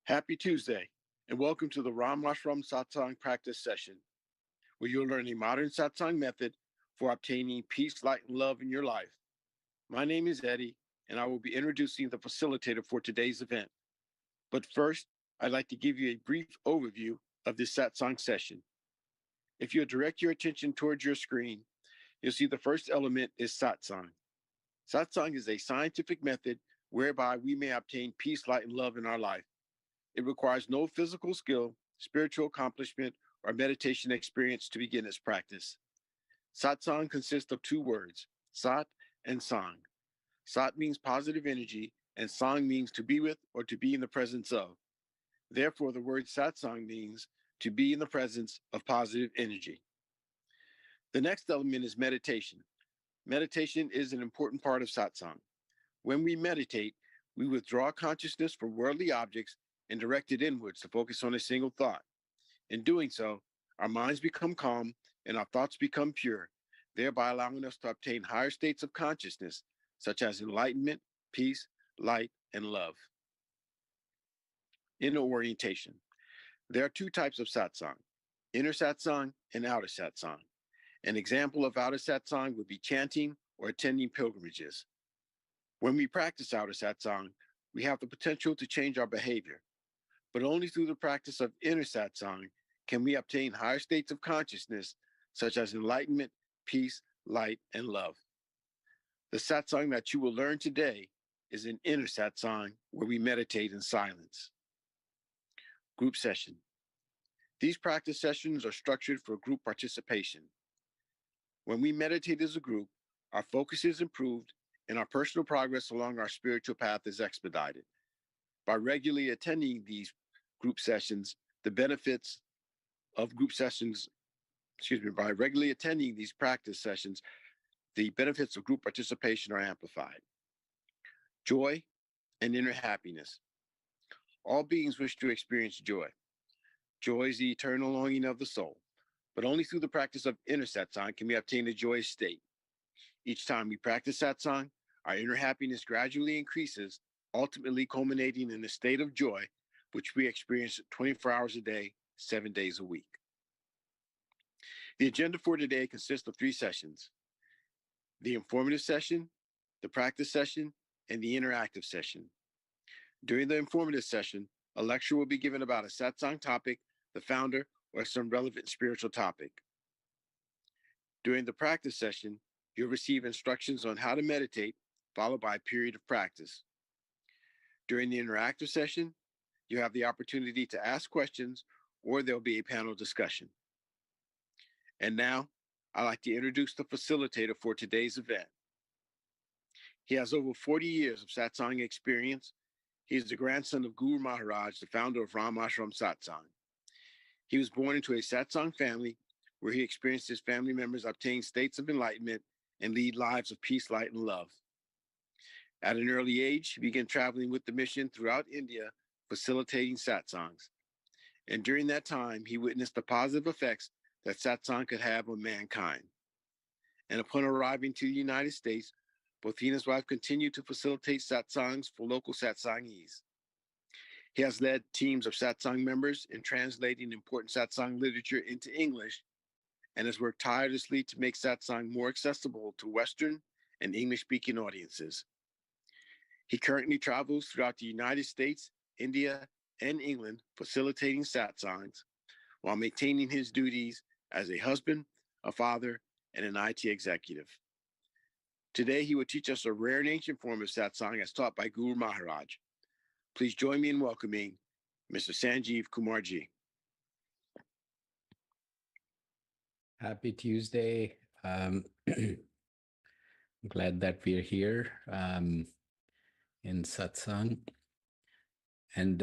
Happy Tuesday, and welcome to the Ram Ashram Satsang practice session, where you'll learn a modern Satsang method for obtaining peace, light, and love in your life. My name is Eddie, and I will be introducing the facilitator for today's event. But first, I'd like to give you a brief overview of this Satsang session. If you direct your attention towards your screen, you'll see the first element is Satsang. Satsang is a scientific method whereby we may obtain peace, light, and love in our life. It requires no physical skill, spiritual accomplishment, or meditation experience to begin its practice. Satsang consists of two words, Sat and Sang. Sat means positive energy, and Sang means to be with or to be in the presence of. Therefore, the word Satsang means to be in the presence of positive energy. The next element is meditation. Meditation is an important part of Satsang. When we meditate, we withdraw consciousness from worldly objects and direct it inwards to focus on a single thought. In doing so, our minds become calm and our thoughts become pure, thereby allowing us to obtain higher states of consciousness, such as enlightenment, peace, light, and love. Inner orientation. There are two types of satsang, inner satsang and outer satsang. An example of outer satsang would be chanting or attending pilgrimages. When we practice outer satsang, we have the potential to change our behavior, but only through the practice of inner satsang can we obtain higher states of consciousness, such as enlightenment, peace, light, and love. The satsang that you will learn today is an inner satsang where we meditate in silence. Group session. These practice sessions are structured for group participation. When we meditate as a group, our focus is improved and our personal progress along our spiritual path is expedited. By regularly attending these group sessions, the benefits of group sessions, by regularly attending these practice sessions, the benefits of group participation are amplified. Joy and inner happiness. All beings wish to experience joy. Joy is the eternal longing of the soul, but only through the practice of inner satsang can we obtain a joyous state. Each time we practice satsang, our inner happiness gradually increases, ultimately culminating in a state of joy, which we experience 24 hours a day, 7 days a week. The agenda for today consists of 3 sessions: the informative session, the practice session, and the interactive session. During the informative session, a lecture will be given about a satsang topic, the founder, or some relevant spiritual topic. During the practice session, you'll receive instructions on how to meditate, followed by a period of practice. During the interactive session, you have the opportunity to ask questions, or there'll be a panel discussion. And now, I'd like to introduce the facilitator for today's event. He has over 40 years of satsang experience. He is the grandson of Guru Maharaj, the founder of Ram Ashram Satsang. He was born into a satsang family where he experienced his family members obtain states of enlightenment and lead lives of peace, light, and love. At an early age, he began traveling with the mission throughout India, facilitating satsangs. And during that time, he witnessed the positive effects that satsang could have on mankind. And upon arriving to the United States, both he and his wife continued to facilitate satsangs for local satsangees. He has led teams of satsang members in translating important satsang literature into English and has worked tirelessly to make satsang more accessible to Western and English-speaking audiences. He currently travels throughout the United States, India, and England, facilitating satsangs while maintaining his duties as a husband, a father, and an IT executive. Today, he will teach us a rare and ancient form of satsang as taught by Guru Maharaj. Please join me in welcoming Mr. Sanjeev Kumarji. Happy Tuesday. Glad that we're here in Satsang. And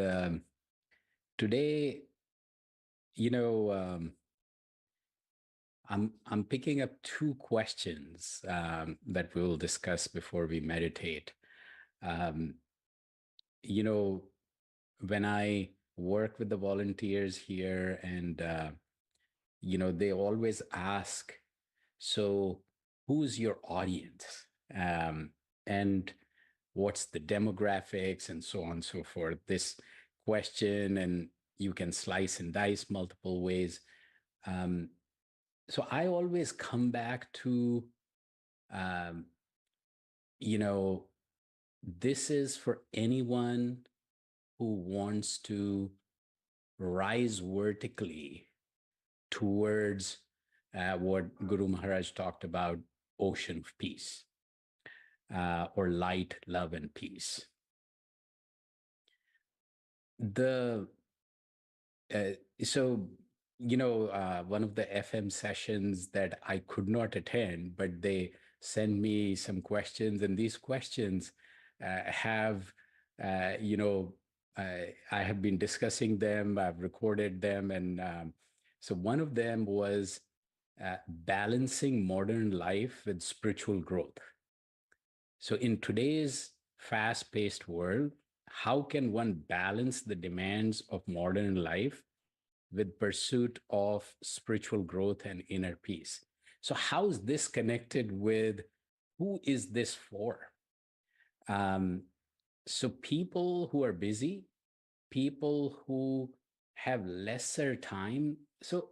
today, I'm picking up 2 questions that we'll discuss before we meditate. When I work with the volunteers here and they always ask, so who's your audience? And what's the demographics and so on and so forth. This question, and you can slice and dice multiple ways. Um, so I always come back to, um, you know, this is for anyone who wants to rise vertically towards what Guru Maharaj talked about, ocean of peace, or light, love, and peace. The uh, so one of the FM sessions that I could not attend, but they send me some questions, and these questions have you know I have been discussing them. I've recorded them, and so one of them was balancing modern life with spiritual growth. So in today's fast-paced world, how can one balance the demands of modern life with pursuit of spiritual growth and inner peace? So how is this connected with who is this for? Um, so people who are busy, people who have lesser time. So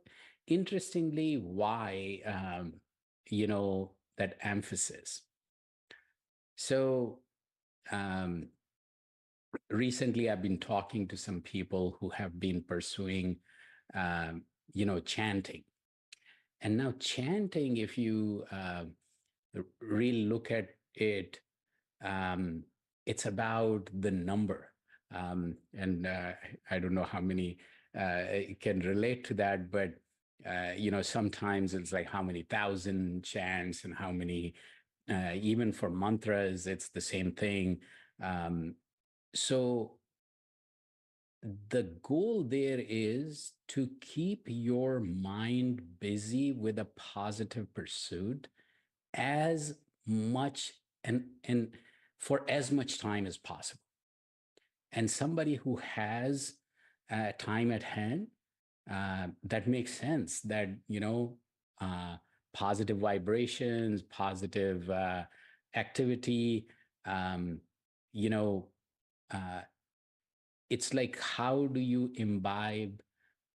interestingly, why that emphasis? So um, recently I've been talking to some people who have been pursuing um, chanting. And now chanting, if you really look at it, um, it's about the number. And I don't know how many can relate to that, but sometimes it's like how many thousand chants and how many, even for mantras, it's the same thing. Um, so the goal there is to keep your mind busy with a positive pursuit as much and for as much time as possible. And somebody who has time at hand, that makes sense that uh, positive vibrations, positive activity, um, you know uh, it's like, how do you imbibe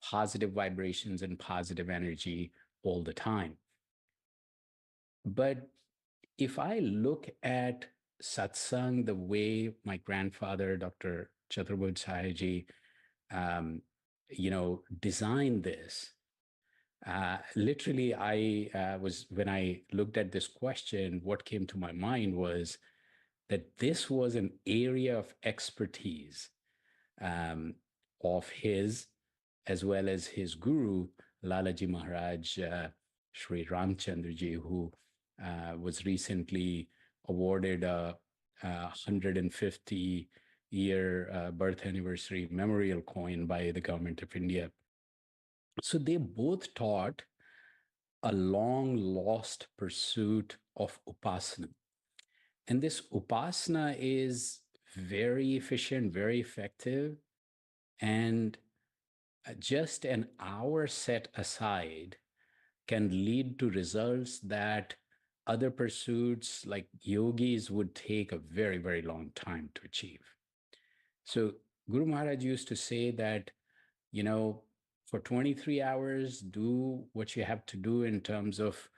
positive vibrations and positive energy all the time? But if I look at satsang the way my grandfather, Dr. Chaturved Sahaji, designed this, literally, when I looked at this question, what came to my mind was that this was an area of expertise um, of his, as well as his guru, Lalaji Maharaj, Sri Ramchandraji, who was recently awarded a 150-year birth anniversary memorial coin by the government of India. So they both taught a long lost pursuit of upasana. And this upasana is very efficient, very effective, and just an hour set aside can lead to results that other pursuits like yogis would take a very, very long time to achieve. So Guru Maharaj used to say that, for 23 hours, do what you have to do in terms of,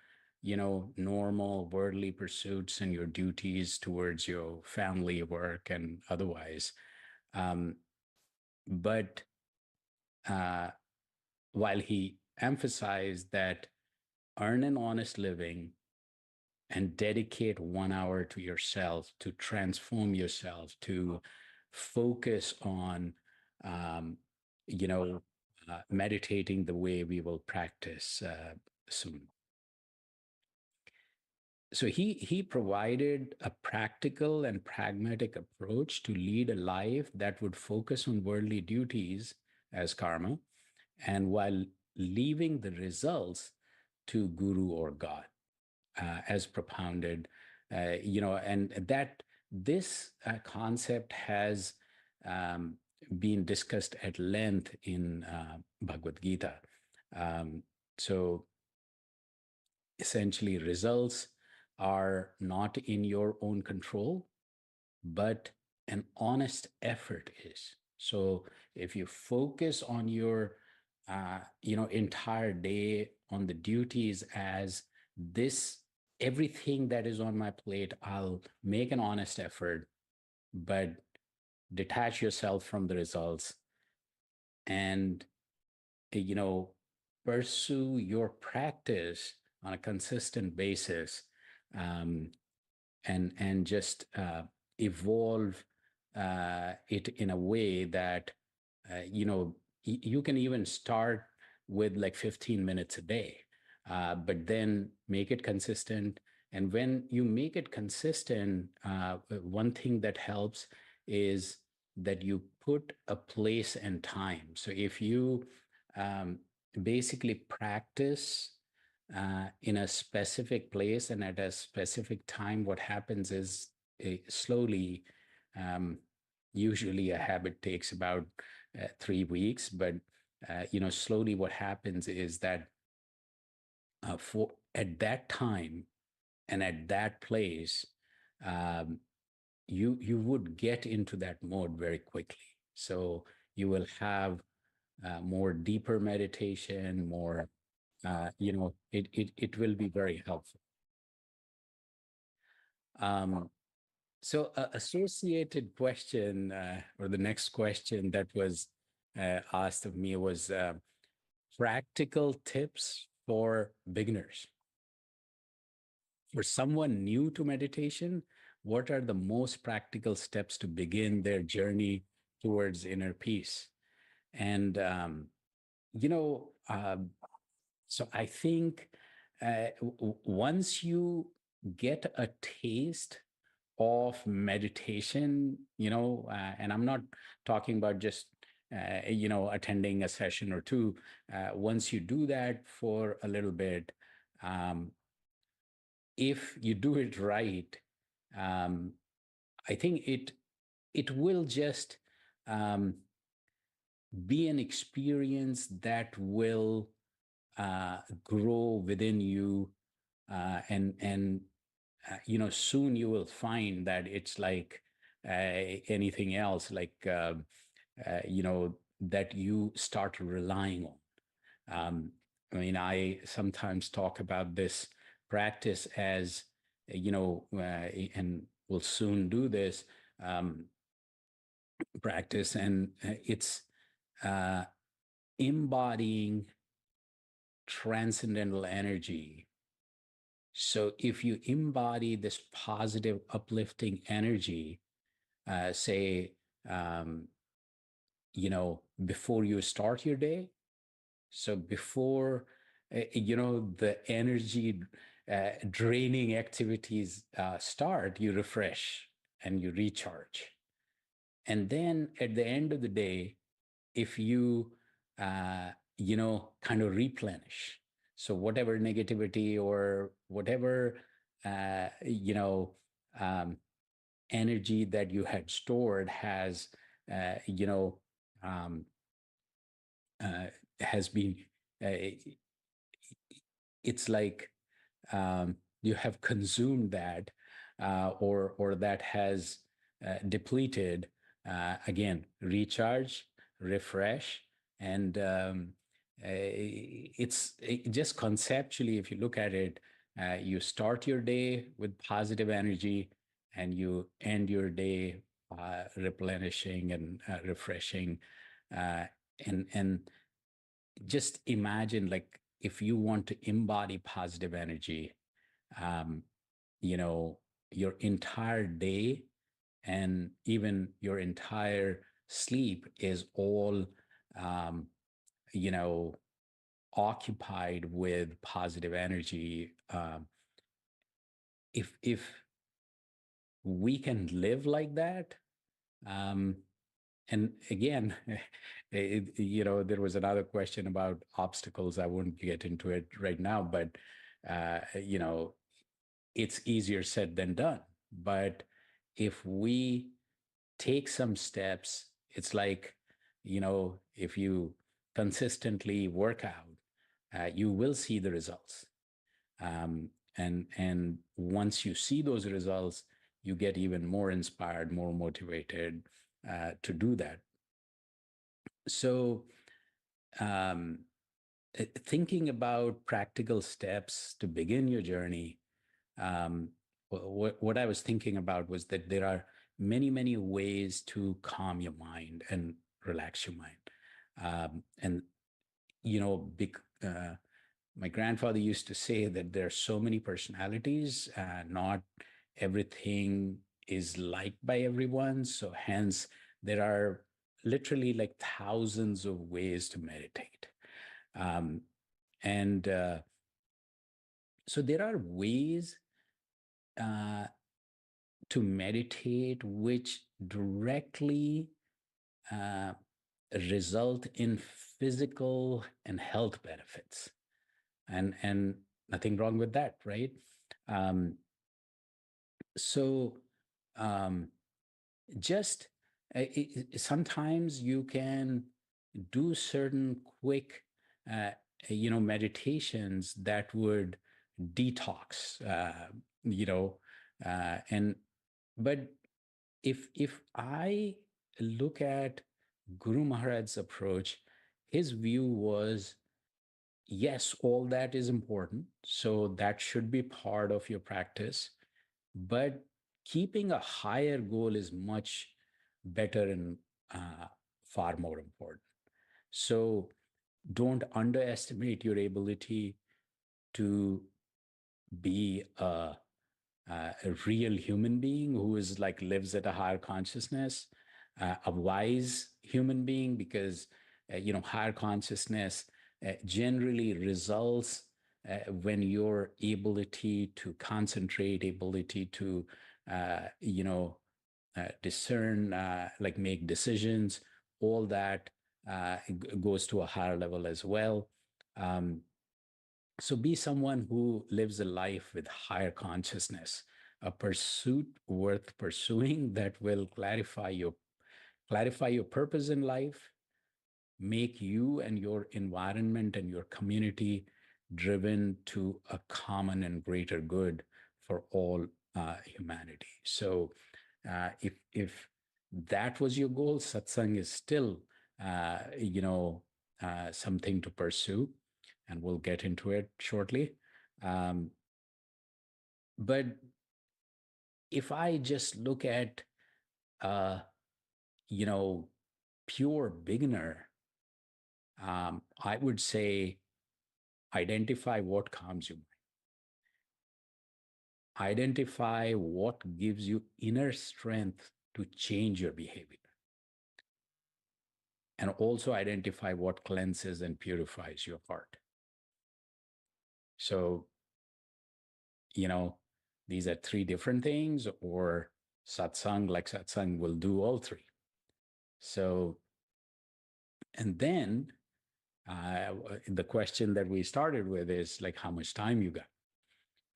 normal worldly pursuits and your duties towards your family, work, and otherwise. But while he emphasized that earn an honest living and dedicate 1 hour to yourself, to transform yourself, to focus on, um, you know, meditating the way we will practice soon. So he provided a practical and pragmatic approach to lead a life that would focus on worldly duties as karma, and while leaving the results to guru or God, as propounded, and that this concept has um, been discussed at length in Bhagavad Gita. So essentially, results are not in your own control, but an honest effort is. So if you focus on your, entire day on the duties as this, everything that is on my plate, I'll make an honest effort, but detach yourself from the results and, you know, pursue your practice on a consistent basis, um, and just evolve it in a way that you can even start with like 15 minutes a day, but then make it consistent. And when you make it consistent, one thing that helps is that you put a place and time. So if you um, basically practice in a specific place and at a specific time, what happens is slowly, um, usually a habit takes about 3 weeks, but slowly what happens is that for at that time and at that place, um, you would get into that mode very quickly. So you will have more deeper meditation, more it will be very helpful. Um, so, associated question, or the next question that was asked of me was practical tips for beginners. For someone new to meditation, what are the most practical steps to begin their journey towards inner peace? And, you know, um, so I think once you get a taste of meditation, and I'm not talking about just, attending a session or two. Once you do that for a little bit, um, if you do it right, um, I think it will just um, be an experience that will grow within you, and soon you will find that it's like anything else, like that you start relying on. I mean, I sometimes talk about this practice as, and we'll soon do this um, practice, and it's uh, embodying transcendental energy. So if you embody this positive, uplifting energy, say, um, before you start your day, so before, the energy draining activities start, you refresh and you recharge. And then at the end of the day, if you, kind of replenish. So whatever negativity or whatever, uh, you know, um, energy that you had stored has, uh, you know, um, uh, has been, uh, it's like you have consumed that, or that has depleted. Again, recharge, refresh, and just conceptually, if you look at it, you start your day with positive energy, and you end your day replenishing and refreshing, uh, and just imagine, like, if you want to embody positive energy, um, you know, your entire day and even your entire sleep is all, um, you know, occupied with positive energy. If we can live like that, um, and again, there was another question about obstacles. I won't get into it right now, but it's easier said than done. But if we take some steps, it's like, if you consistently work out, you will see the results. And once you see those results, you get even more inspired, more motivated to do that. So, um, thinking about practical steps to begin your journey, um, what I was thinking about was that there are many, many ways to calm your mind and relax your mind. And, you know, my grandfather used to say that there are so many personalities, not everything is liked by everyone. So, hence, there are literally like thousands of ways to meditate. Um, and so, there are ways uh, to meditate which directly uh, result in physical and health benefits, and nothing wrong with that, right? um, so um, just sometimes you can do certain quick uh, meditations that would detox, you know and but if I look at Guru Maharaj's approach, his view was, yes, all that is important, so that should be part of your practice, but keeping a higher goal is much better and uh, far more important. So don't underestimate your ability to be a real human being who is like lives at a higher consciousness, a wise human being, because higher consciousness generally results when your ability to concentrate, ability to discern, like make decisions, all that goes to a higher level as well. Um, so be someone who lives a life with higher consciousness, a pursuit worth pursuing that will clarify your purpose in life, make you and your environment and your community driven to a common and greater good for all humanity. So, if that was your goal, satsang is still, something to pursue, and we'll get into it shortly. Um, but if I just look at, uh, you know, pure beginner, I would say identify what calms you, identify what gives you inner strength to change your behavior, and also identify what cleanses and purifies your heart. So, you know, these are three different things, or satsang will do all three. So, and then the question that we started with is like, how much time you got,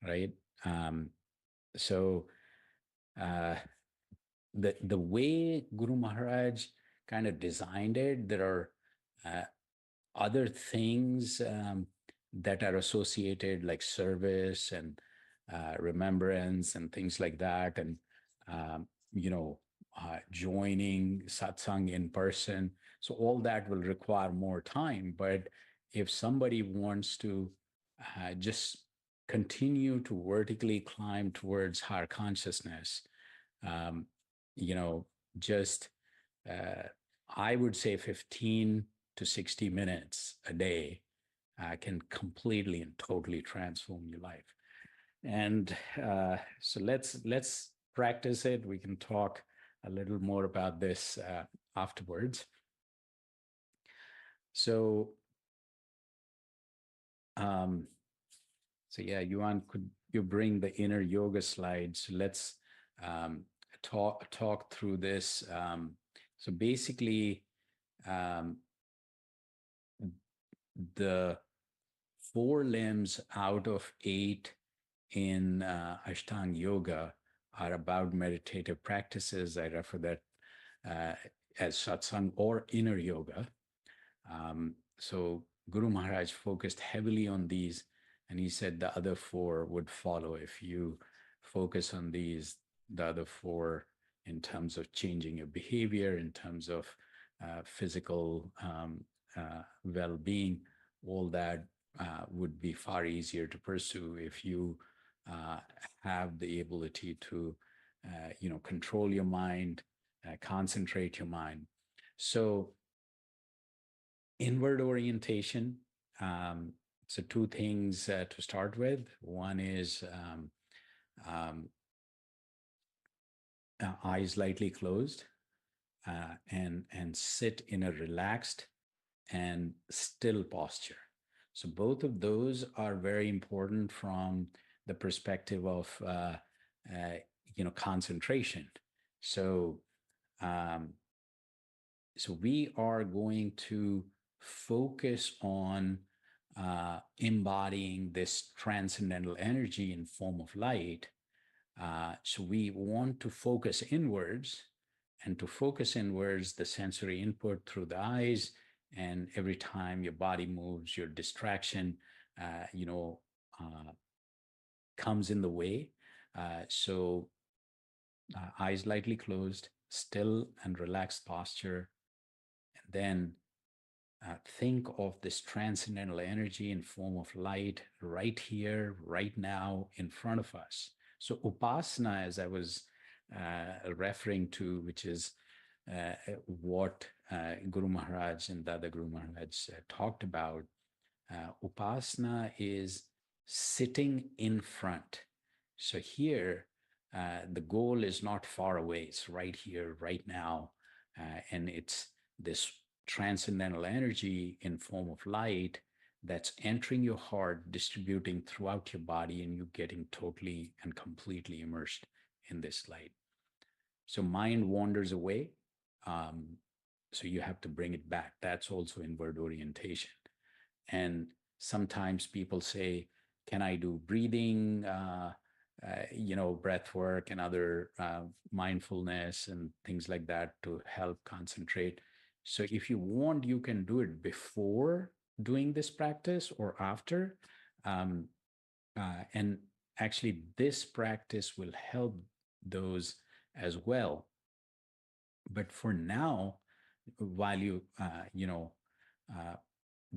right? Um, so, uh, the way Guru Maharaj kind of designed it, there are uh, other things that are associated, like service and remembrance and things like that, and um, joining satsang in person. So all that will require more time. But if somebody wants to just continue to vertically climb towards higher consciousness, um, you know, just uh, I would say 15 to 60 minutes a day can completely and totally transform your life. And so let's practice it. We can talk a little more about this afterwards. So, um, so yeah, Yuan, could you bring the inner yoga slides? Let's um, talk through this. So basically, um, the four limbs out of eight in Ashtanga Yoga are about meditative practices. I refer that uh, as satsang or inner yoga. So Guru Maharaj focused heavily on these, and he said the other four would follow. If you focus on these, the other four, in terms of changing your behavior, in terms of physical well-being, all that would be far easier to pursue if you uh, have the ability to, control your mind, concentrate your mind. So inward orientation. Um, so two things to start with. One is um, eyes lightly closed, and sit in a relaxed and still posture. So both of those are very important from the perspective of uh, concentration. So um, so we are going to focus on embodying this transcendental energy in form of light. So we want to focus inwards, and to focus inwards, the sensory input through the eyes, and every time your body moves, your distraction, uh, you know, uh, comes in the way. So eyes lightly closed, still and relaxed posture, and then think of this transcendental energy in form of light right here, right now, in front of us. So upasana, as I was referring to, which is what Guru Maharaj and Dada Guru Maharaj talked about, upasana is sitting in front. So here, the goal is not far away. It's right here, right now. And it's this transcendental energy in form of light that's entering your heart, distributing throughout your body, and you getting totally and completely immersed in this light. So mind wanders away. Um, so you have to bring it back. That's also inward orientation. And sometimes people say, can I do breathing, breath work and other mindfulness and things like that to help concentrate? So if you want, you can do it before doing this practice or after. Um, and actually, this practice will help those as well. But for now, while uh,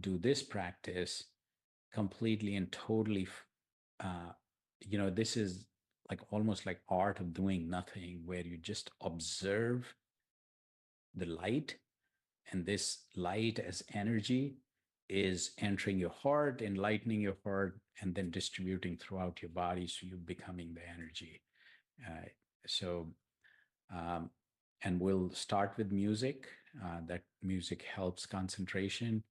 do this practice completely and totally, this is like almost like art of doing nothing, where you just observe the light, and this light as energy is entering your heart, enlightening your heart, and then distributing throughout your body. So you're becoming the energy. Uh, so, um, and we'll start with music. That music helps concentration,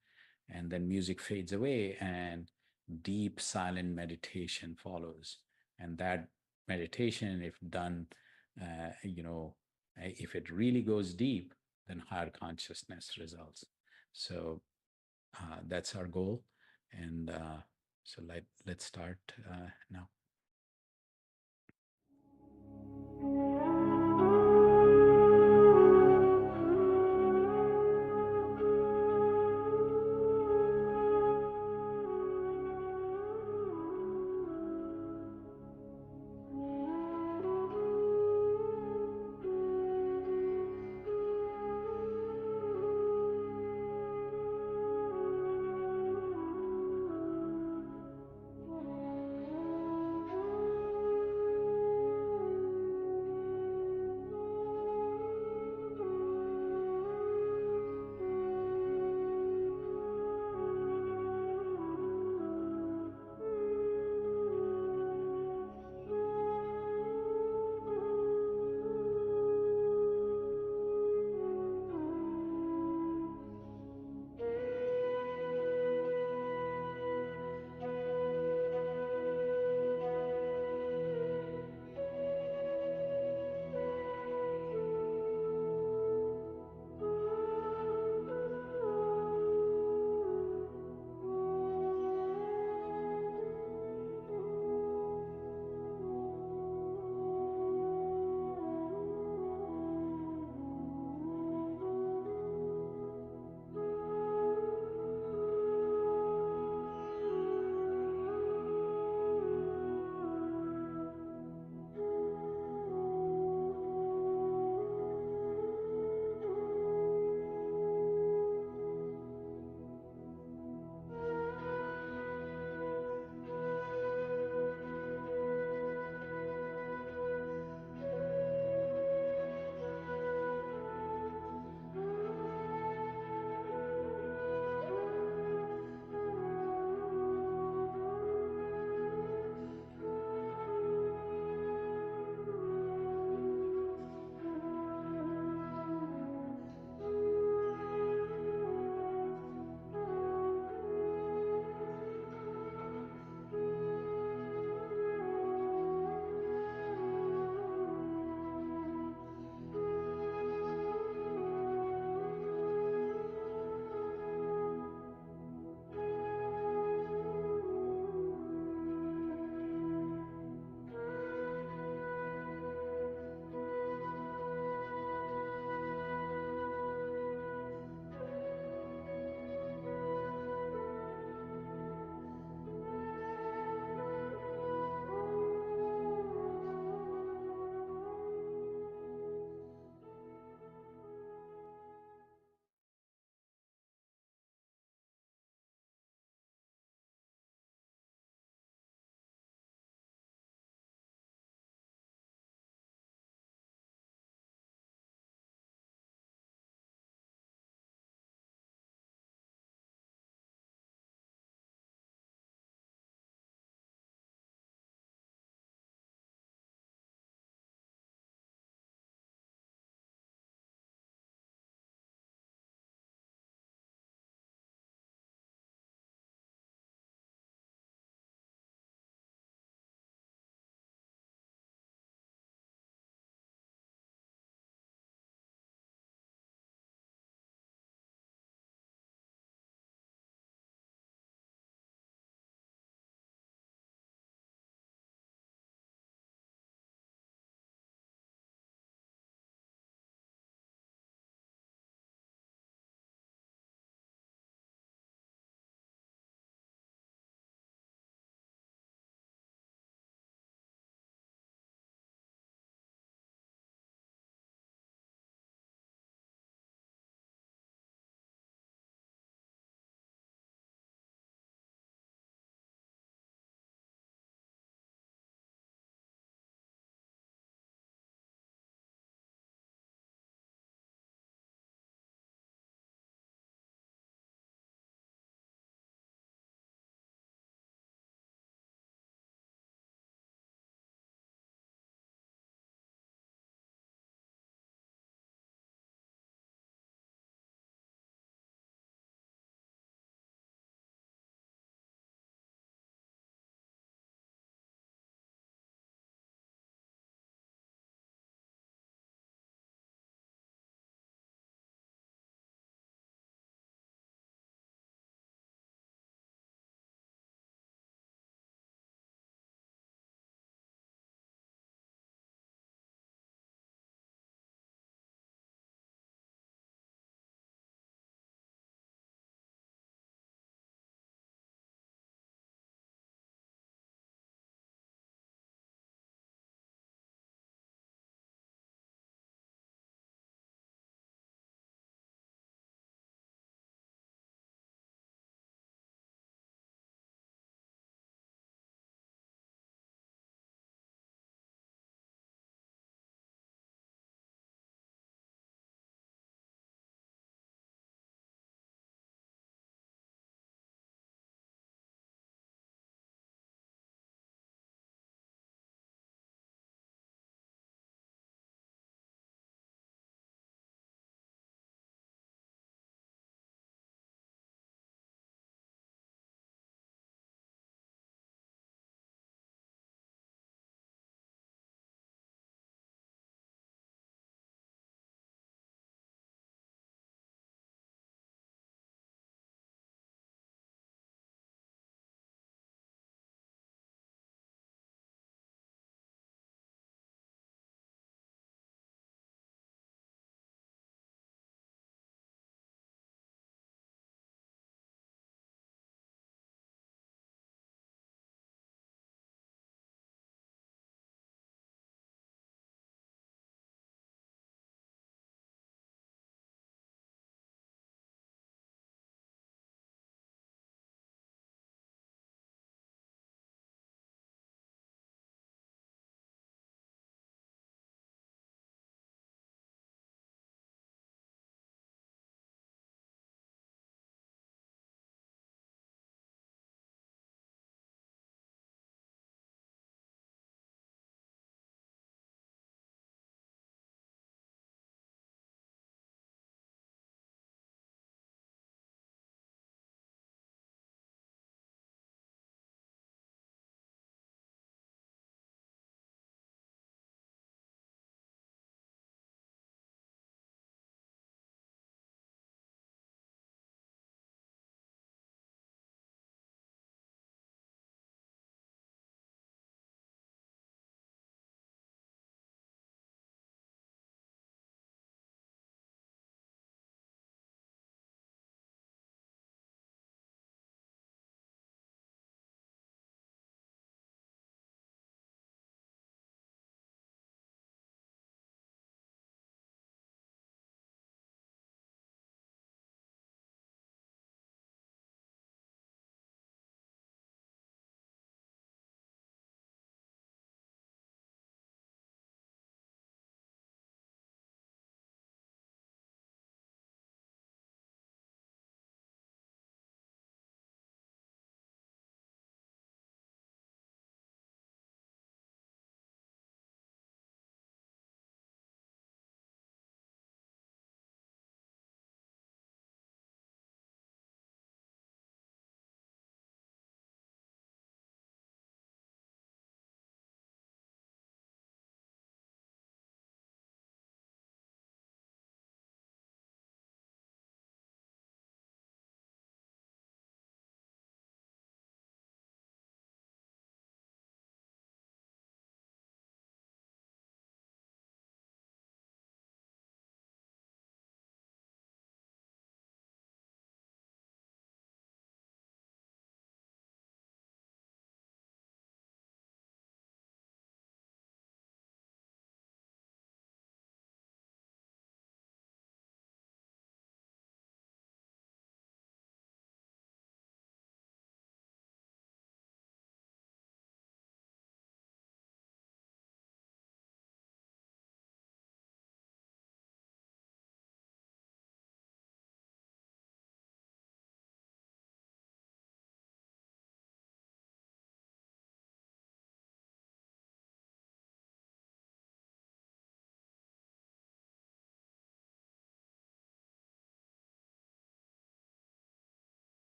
and then music fades away, and deep silent meditation follows. And that meditation, if done, if it really goes deep, then higher consciousness results. So that's our goal. And so let's start now.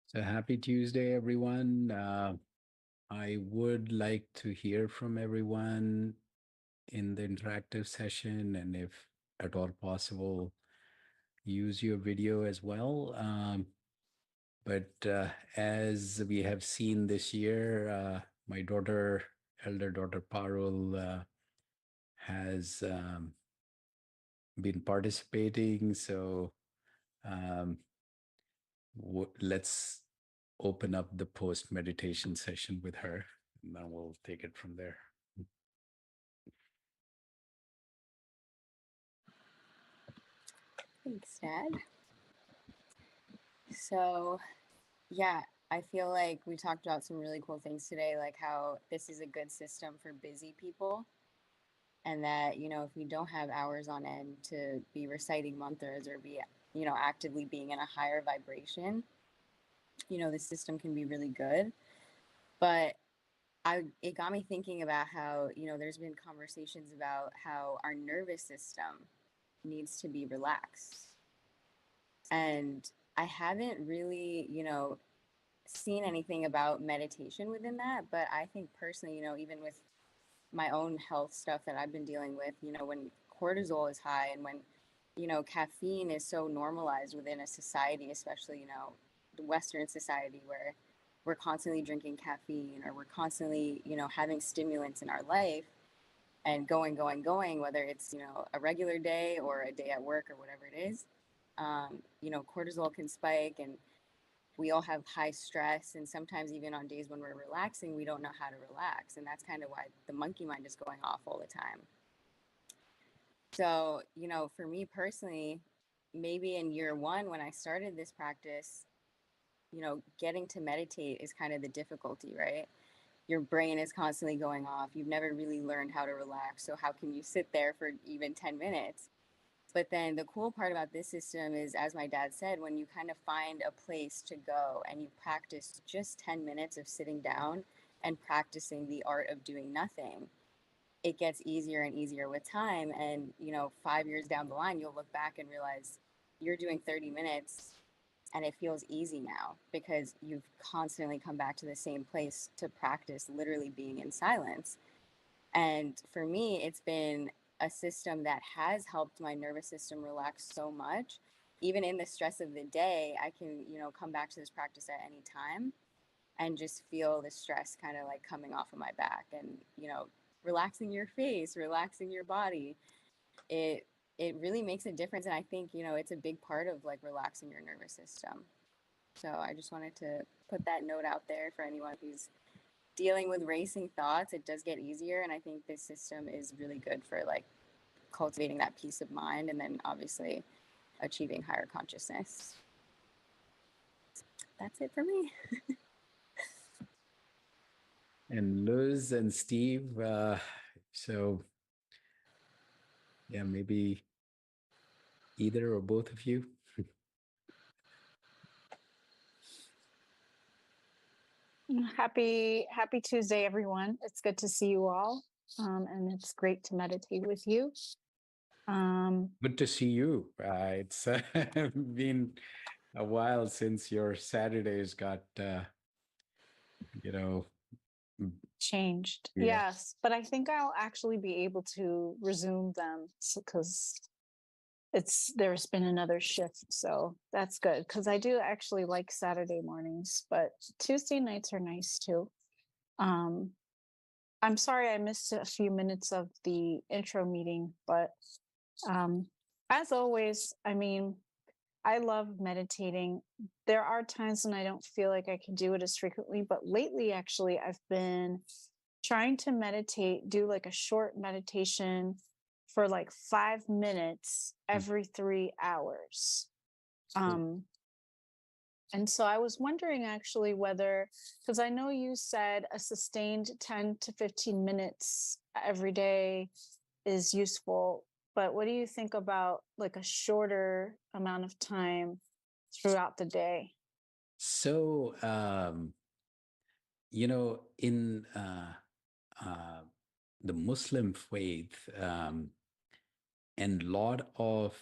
So happy Tuesday, everyone. I would like to hear from everyone in the interactive session, and if at all possible, use your video as well. But as we have seen this year, my daughter, elder daughter Parul, has been participating. So um, let's open up the post meditation session with her, and then we'll take it from there. Thanks, Dad. So, yeah, I feel like we talked about some really cool things today, like how this is a good system for busy people. And that, if we don't have hours on end to be reciting mantras or be, actively being in a higher vibration, the system can be really good. But it got me thinking about how, there's been conversations about how our nervous system needs to be relaxed. And I haven't really, seen anything about meditation within that. But I think personally, even with my own health stuff that I've been dealing with, when cortisol is high and when, caffeine is so normalized within a society, especially, the Western society where we're constantly drinking caffeine or we're constantly, having stimulants in our life and going, whether it's, a regular day or a day at work or whatever it is, cortisol can spike and we all have high stress. And sometimes even on days when we're relaxing, we don't know how to relax. And that's kind of why the monkey mind is going off all the time. So, for me personally, maybe in year one, when I started this practice, getting to meditate is kind of the difficulty, right? Your brain is constantly going off. You've never really learned how to relax. So how can you sit there for even 10 minutes? But then the cool part about this system is, as my dad said, when you kind of find a place to go and you practice just 10 minutes of sitting down and practicing the art of doing nothing, it gets easier and easier with time. And, 5 years down the line, you'll look back and realize you're doing 30 minutes and it feels easy now because you've constantly come back to the same place to practice literally being in silence. And for me, it's been a system that has helped my nervous system relax so much. Even in the stress of the day, I can, come back to this practice at any time and just feel the stress kind of like coming off of my back and, relaxing your face, relaxing your body. It really makes a difference. And I think, it's a big part of like relaxing your nervous system. So I just wanted to put that note out there for anyone who's dealing with racing thoughts. It does get easier. And I think this system is really good for like cultivating that peace of mind and then obviously achieving higher consciousness. That's it for me. And Luz and Steve, so yeah, maybe either or both of you. Happy Tuesday, everyone. It's good to see you all. And it's great to meditate with you. Good to see you. It's been a while since your Saturdays got, you know, Changed. yeah. Yes, but I think I'll actually be able to resume them because there's been another shift. So that's good because I do actually like Saturday mornings, but Tuesday nights are nice too. I'm sorry I missed a few minutes of the intro meeting, but as always, I mean, I love meditating. There are times when I don't feel like I can do it as frequently, but lately, actually, I've been trying to meditate, do like a short meditation for like 5 minutes every 3 hours. And so I was wondering actually whether, because I know you said a sustained 10 to 15 minutes every day is useful, but what do you think about like a shorter amount of time throughout the day? So, in the Muslim faith, and lot of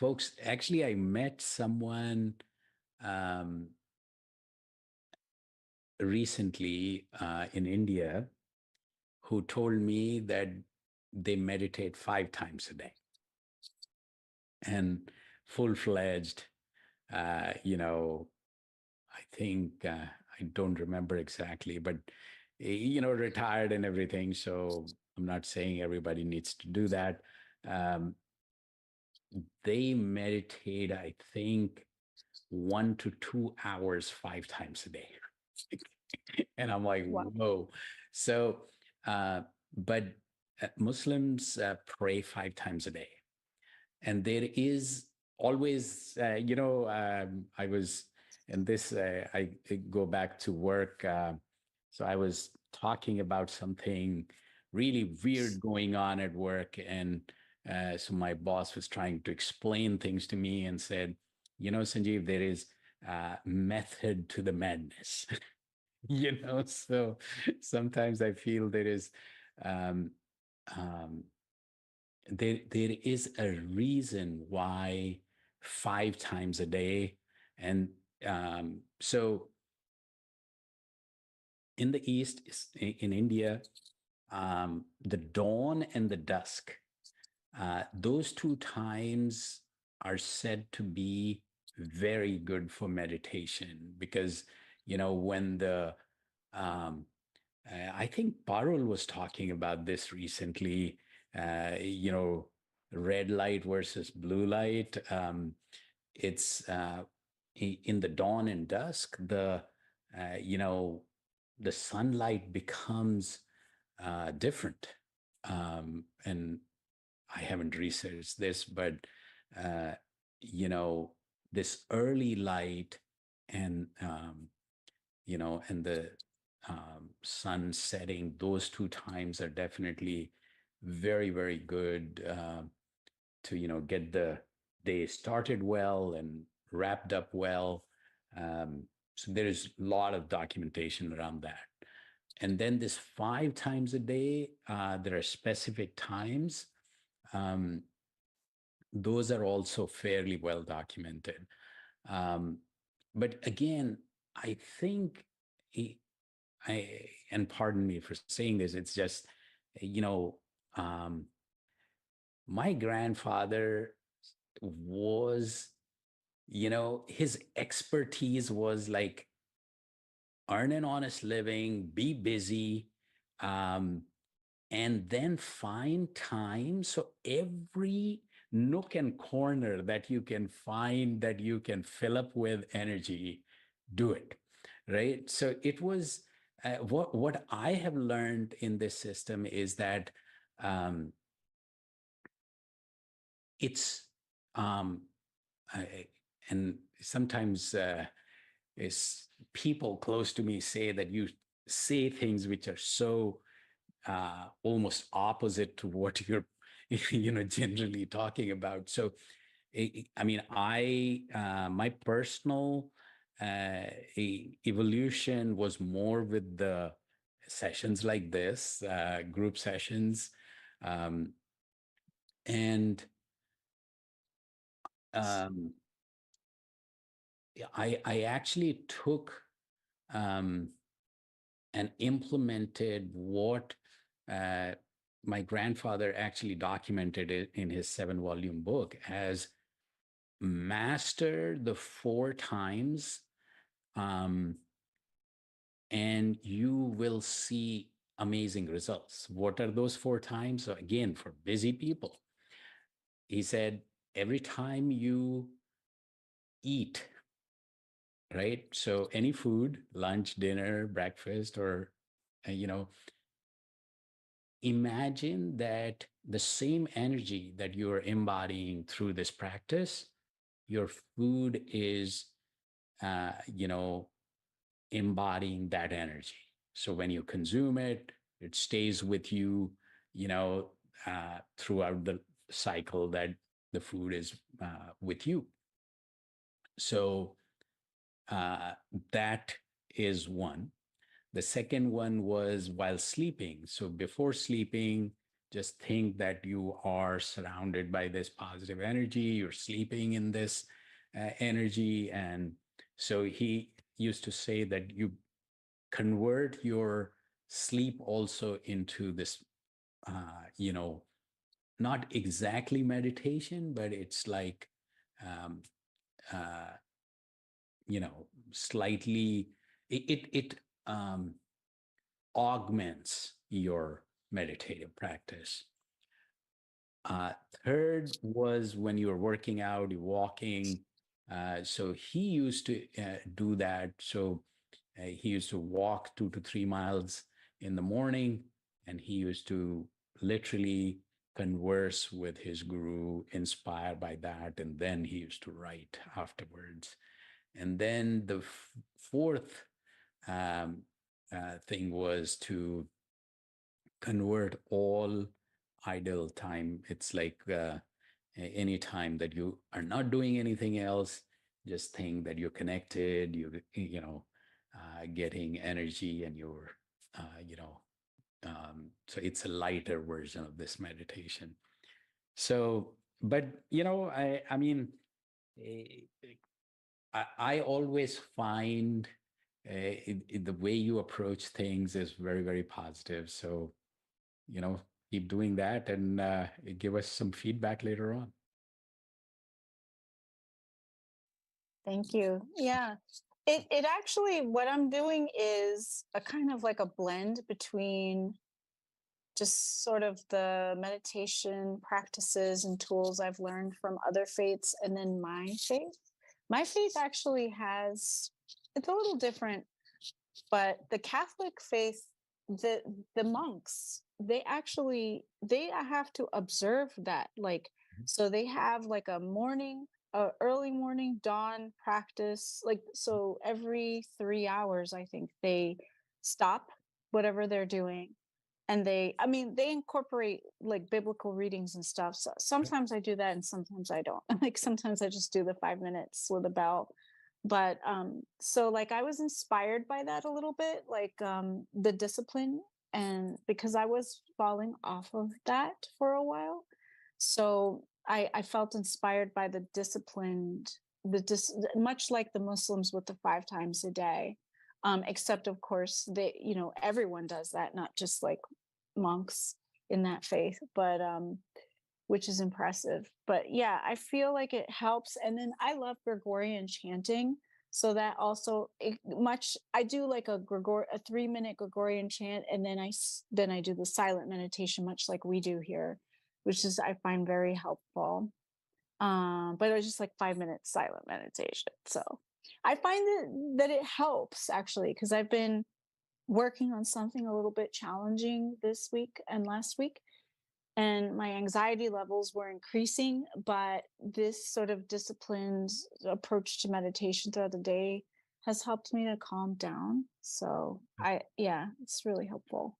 folks, actually, I met someone um, recently in India who told me that they meditate 5 times a day and full-fledged, you know, I think, I don't remember exactly, but, retired and everything. So I'm not saying everybody needs to do that. Um, they meditate, I think, 1 to 2 hours 5 times a day. And I'm like, Wow. whoa. So, but Muslims pray 5 times a day. And there is always, I was, and this, I go back to work. So I was talking about something really weird going on at work. And so my boss was trying to explain things to me and said, Sanjeev, there is method to the madness. So sometimes I feel there is, um, um, there is a reason why 5 times a day. And so in the East, in India, the dawn and the dusk, those 2 times are said to be very good for meditation because, when the, I think Parul was talking about this recently, red light versus blue light. It's in the dawn and dusk, uh, you know, the sunlight becomes different. And I haven't researched this, but uh, you know, this early light and and the sun setting, those 2 times are definitely very, very good to get the day started well and wrapped up well. So there is a lot of documentation around that. And then this 5 times a day, there are specific times. Um, those are also fairly well documented. Um, but again, I think, I, and pardon me for saying this, it's just, you know, um, my grandfather was, his expertise was like earn an honest living, be busy, um, and then find time. So every nook and corner that you can find that you can fill up with energy, do it. Right. So it was what I have learned in this system is that um, it's um, I, and sometimes is people close to me say that you say things which are so almost opposite to what you're generally talking about. So I mean, my personal evolution was more with the sessions like this, group sessions, um, and um, I actually took um, and implemented what uh, my grandfather actually documented it in his 7-volume book as master the 4 times, um, and you will see amazing results. What are those 4 times? So again, for busy people, he said, every time you eat, right? So any food, lunch, dinner, breakfast, or, imagine that the same energy that you are embodying through this practice, your food is, uh, you know, embodying that energy. So when you consume it, it stays with you, throughout the cycle that the food is with you. So uh, that is one. The second one was while sleeping. So before sleeping, just think that you are surrounded by this positive energy, you're sleeping in this energy. And so he used to say that you convert your sleep also into this, you know, not exactly meditation, but it's like, um, uh, you know, slightly, it augments your meditative practice. Uh, Third was when you're working out, you're walking. So he used to do that. So he used to walk 2 to 3 miles in the morning, and he used to literally converse with his guru, inspired by that. And then he used to write afterwards. And then the fourth um, thing was to convert all idle time. It's like any time that you are not doing anything else, just think that you're connected, you know, getting energy, and you're, you know, so it's a lighter version of this meditation. So, but you know, I mean, eh, I always find the way you approach things is very, very positive. So, you know, keep doing that, and give us some feedback later on. Thank you. Yeah. It actually, what I'm doing is a kind of like a blend between just sort of the meditation practices and tools I've learned from other faiths and then my faith. My faith actually has, it's a little different, but the Catholic faith, the the monks, they have to observe that, like, so they have like a morning, early morning dawn practice, like, so every 3 hours I think they stop whatever they're doing, and I mean, they incorporate like biblical readings and stuff. So sometimes I do that and sometimes I don't. Like sometimes I just do the 5 minutes with a bell. But so like I was inspired by that a little bit, like the discipline, and because I was falling off of that for a while. So I felt inspired by the disciplined, much like the Muslims with the 5 times a day. Except of course they, you know, everyone does that, not just like monks in that faith, but which is impressive. But yeah, I feel like it helps. And then I love Gregorian chanting. So that also I do like a 3-minute Gregorian chant, and then then I do the silent meditation, much like we do here, which is I find very helpful. But it was just like 5 minutes silent meditation. So I find that it helps actually, because I've been working on something a little bit challenging this week and last week, and my anxiety levels were increasing, but this sort of disciplined approach to meditation throughout the day has helped me to calm down. So yeah, it's really helpful.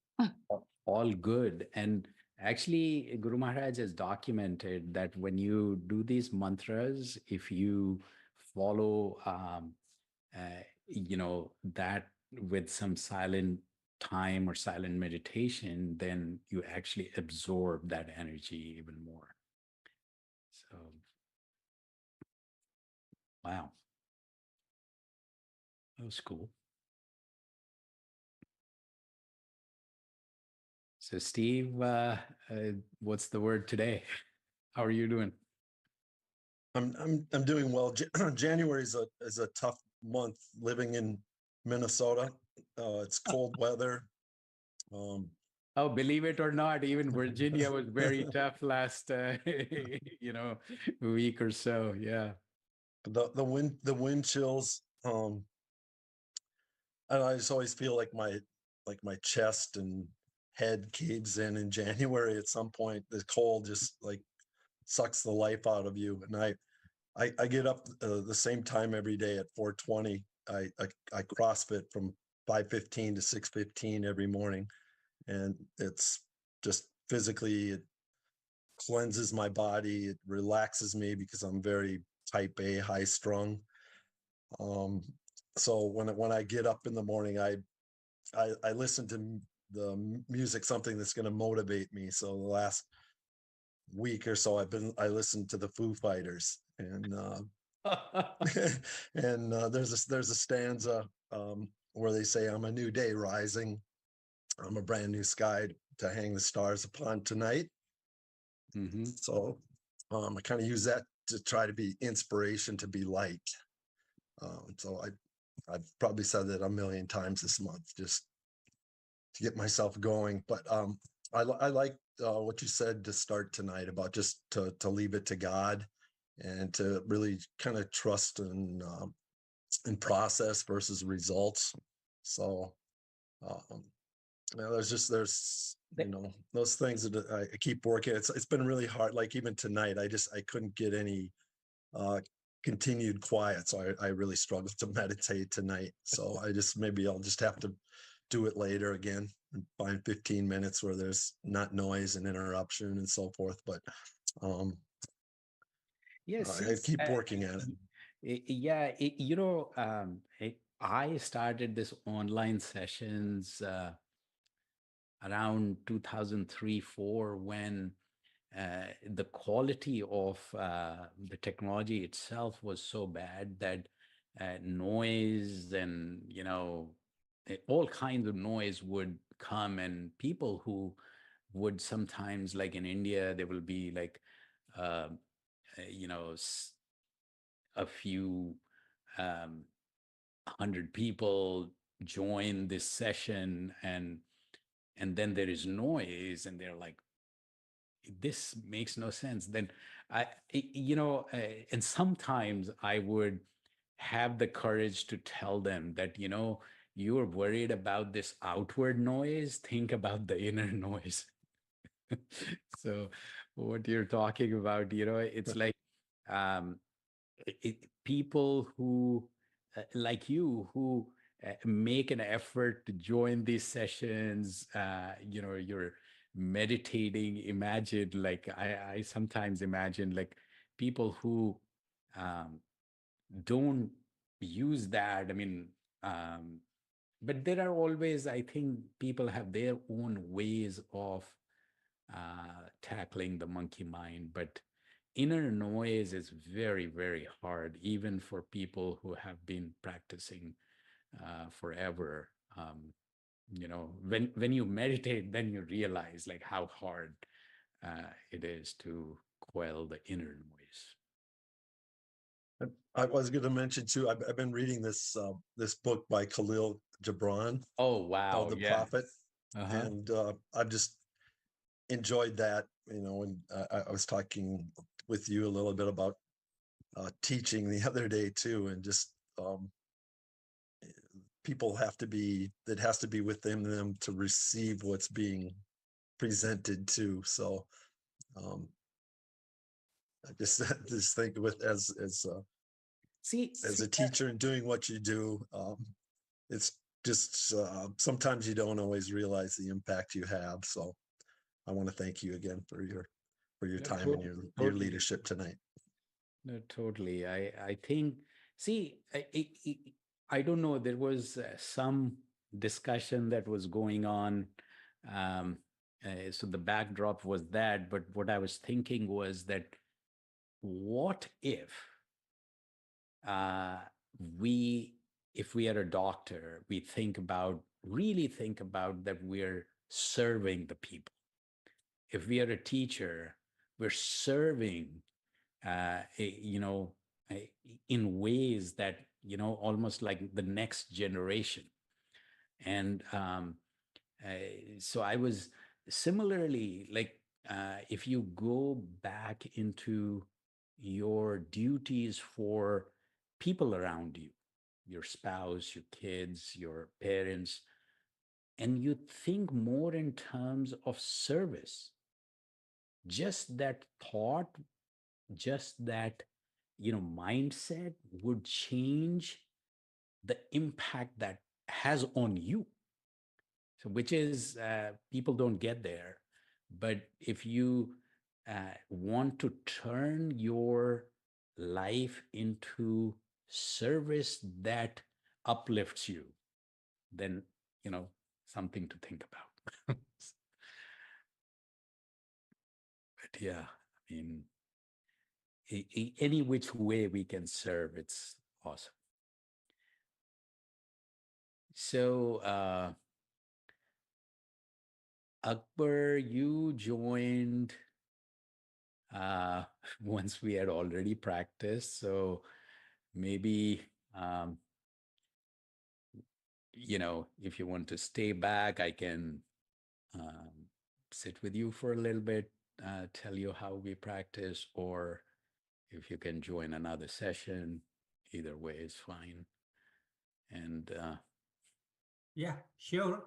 All good. And actually, Guru Maharaj has documented that when you do these mantras, if you follow, you know, that with some silent time or silent meditation, then you actually absorb that energy even more. So, wow, that was cool. So, Steve, what's the word today? How are you doing? I'm doing well. January is a tough month living in Minnesota. It's cold weather. Oh, believe it or not, even Virginia was very tough last, you know, week or so. Yeah. The wind chills. And I just always feel like my chest and head caves in January at some point. The cold just like sucks the life out of you. And I get up the same time every day at 4:20. I CrossFit from 5:15 to 6:15 every morning, and it's just physically it cleanses my body. It relaxes me because I'm very type A, high strung. So when I get up in the morning, I listen to music something that's going to motivate me. So the last week or so, I listened to the Foo Fighters, and and there's a stanza where they say, "I'm a new day rising. I'm a brand new sky to hang the stars upon tonight." Mm-hmm. So I kind of use that to try to be inspiration, to be light. So I've probably said that a million times this month just to get myself going. But I like what you said to start tonight about just to leave it to God and to really kind of trust in process versus results. So there's those things that I keep working. It's been really hard. Like even tonight, I couldn't get any continued quiet, so I really struggled to meditate tonight. So maybe I'll just have to do it later again and find 15 minutes where there's not noise and interruption and so forth. But Yes, I keep working at it. yeah, I started this online sessions around 2003-4 when the quality of the technology itself was so bad that noise and all kinds of noise would come, and people who would sometimes, like in India, there will be like uh, a few 100 people join this session, and then there is noise, and they're like, this makes no sense. Then and sometimes I would have the courage to tell them that, you're worried about this outward noise, think about the inner noise. So what you're talking about, it's like um, people who like you, who make an effort to join these sessions, you're meditating. Imagine, like I sometimes imagine like people who um, don't use that. I mean, but there are always, I think, people have their own ways of tackling the monkey mind, but inner noise is very, very hard, even for people who have been practicing forever. When you meditate, then you realize like how hard it is to quell the inner noise. I was going to mention too. I've been reading this book by Khalil Gibran Oh, wow. called The Yeah. Prophet, Uh-huh. and I've just enjoyed that. And I was talking with you a little bit about teaching the other day too, and just people that has to be within them to receive what's being presented to. So I just think with as a teacher and doing what you do, it's just sometimes you don't always realize the impact you have. So I want to thank you again for your time and your leadership tonight. No, totally. I think, see, I don't know, there was some discussion that was going on. Um, so the backdrop was that, but what I was thinking was that what if uh, we, if we are a doctor, we really think about that we're serving the people. If we are a teacher, we're serving in ways that, almost like the next generation. And so I was similarly like, if you go back into your duties for people around you, your spouse, your kids, your parents, and you think more in terms of service, just that thought, just that mindset would change the impact that has on you. So which is people don't get there, but if you want to turn your life into service that uplifts you, then something to think about. But yeah, I mean, any which way we can serve, it's awesome. So, Akbar, you joined once we had already practiced. So maybe, if you want to stay back, I can sit with you for a little bit, tell you how we practice, or if you can join another session, either way is fine. And Yeah, sure.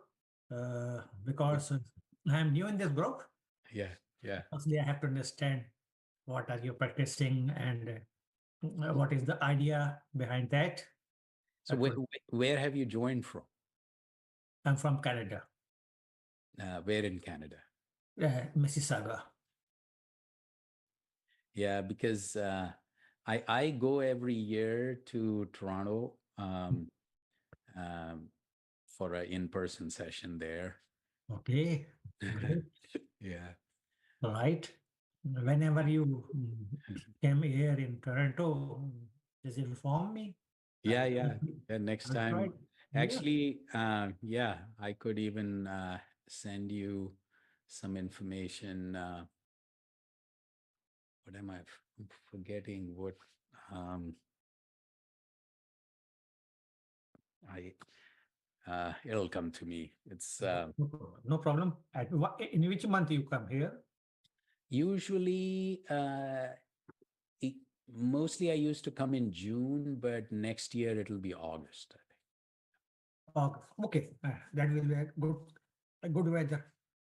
Because I'm new in this group. yeah. Firstly, I have to understand what are you practicing and what is the idea behind that. So where have you joined from? I'm from Canada, Where in Canada? Mississauga. Yeah, because I go every year to Toronto for an in-person session there. Okay, great. Yeah. All right. Whenever you came here in Toronto, just inform me. Yeah. Next I'll try. time. Yeah. Actually, yeah, I could even send you some information. What am I forgetting? What it'll come to me. It's No problem. In which month you come here? usually mostly I used to come in June, but next year it'll be August, I think. Okay, that will be a good weather.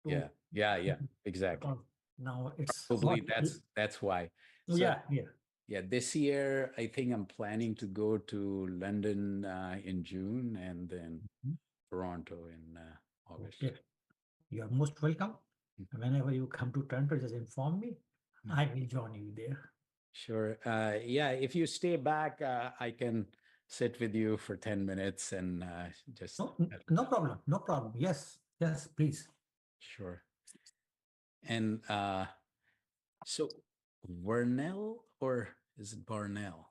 Yeah, exactly. Now it's Probably hot. that's why. So, yeah, this year I think I'm planning to go to London in June and then Toronto in August. Okay. You are most welcome. Whenever you come to Toronto, just inform me. I will join you there. Sure. Yeah, if you stay back, I can sit with you for 10 minutes and just. No problem. No problem. Yes, please. Sure. And so Vernell, or is it Barnell?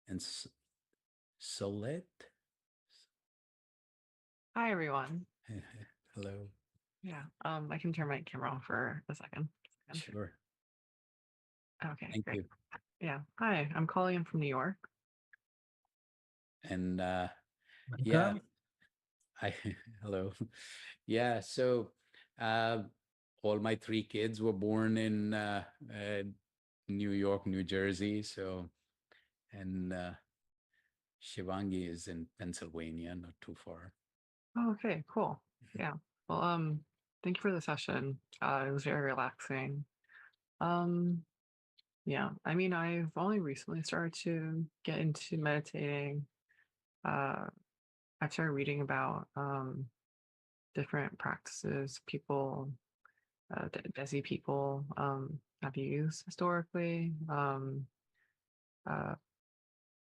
And Solette? Hi, everyone. Hello. Yeah, I can turn my camera on for a second. Sure. Okay, Thank great. you. Yeah, hi, I'm calling in from New York. And yeah, hello. Yeah, so all my 3 kids were born in New York, New Jersey. So, and Shivangi is in Pennsylvania, not too far. Oh, okay, cool. Yeah. Well, thank you for the session. It was very relaxing. Yeah, I mean, I've only recently started to get into meditating. I've started reading about different practices people, Desi people have used historically.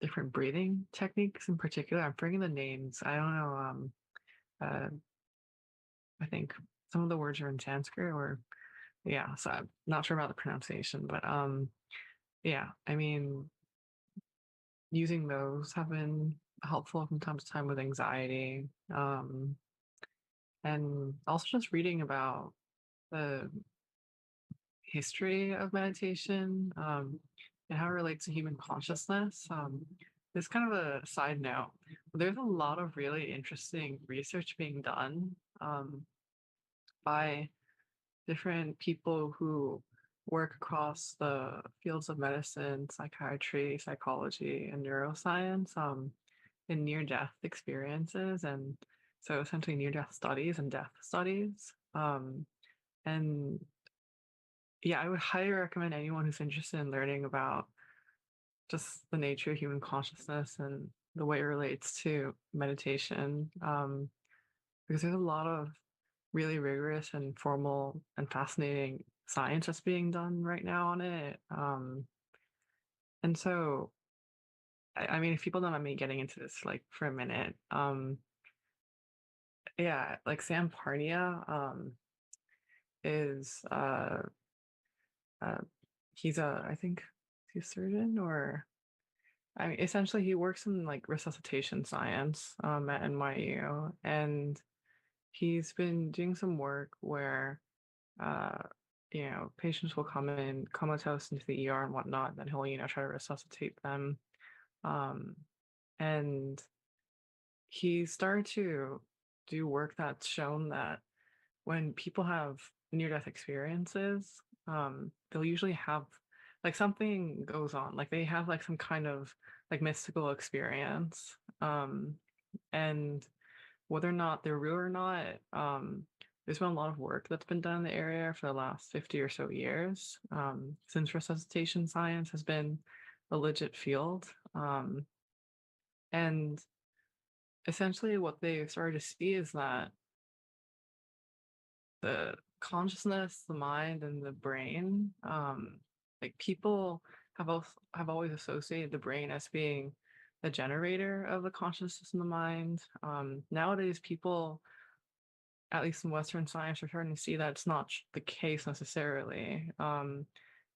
Different breathing techniques in particular. I'm forgetting the names. I don't know. I think some of the words are in Sanskrit, or yeah. So I'm not sure about the pronunciation, but yeah. I mean, using those have been helpful from time to time with anxiety, and also just reading about the history of meditation and how it relates to human consciousness. It's kind of a side note. There's a lot of really interesting research being done by different people who work across the fields of medicine, psychiatry, psychology, and neuroscience in near-death experiences. And so essentially near-death studies and death studies. And yeah, I would highly recommend anyone who's interested in learning about just the nature of human consciousness and the way it relates to meditation, because there's a lot of really rigorous and formal and fascinating science that's being done right now on it. And so, I mean, if people don't mind me getting into this like for a minute, yeah, like Sam Parnia, is uh, he's I think he's a surgeon, or I mean, essentially he works in like resuscitation science at NYU, and he's been doing some work where uh, patients will come in comatose into the ER and whatnot, and then he'll try to resuscitate them, um, and he started to do work that's shown that when people have near-death experiences, they'll usually have like something goes on, like they have like some kind of like mystical experience, and whether or not they're real or not, there's been a lot of work that's been done in the area for the last 50 or so years, since resuscitation science has been a legit field, and essentially what they started to see is that the consciousness, the mind, and the brain, like people have always associated the brain as being the generator of the consciousness and the mind. Nowadays, people, at least in Western science, are starting to see that it's not the case necessarily. And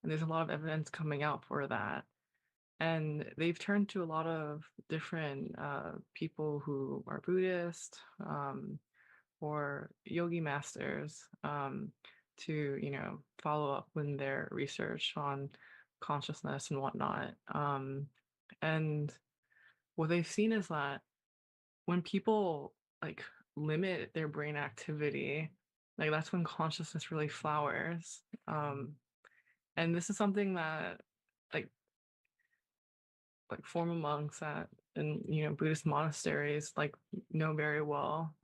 there's a lot of evidence coming out for that. And they've turned to a lot of different people who are Buddhist, or yogi masters, to follow up with their research on consciousness and whatnot. And what they've seen is that when people like limit their brain activity, like that's when consciousness really flowers. And this is something that like former monks at in Buddhist monasteries like know very well.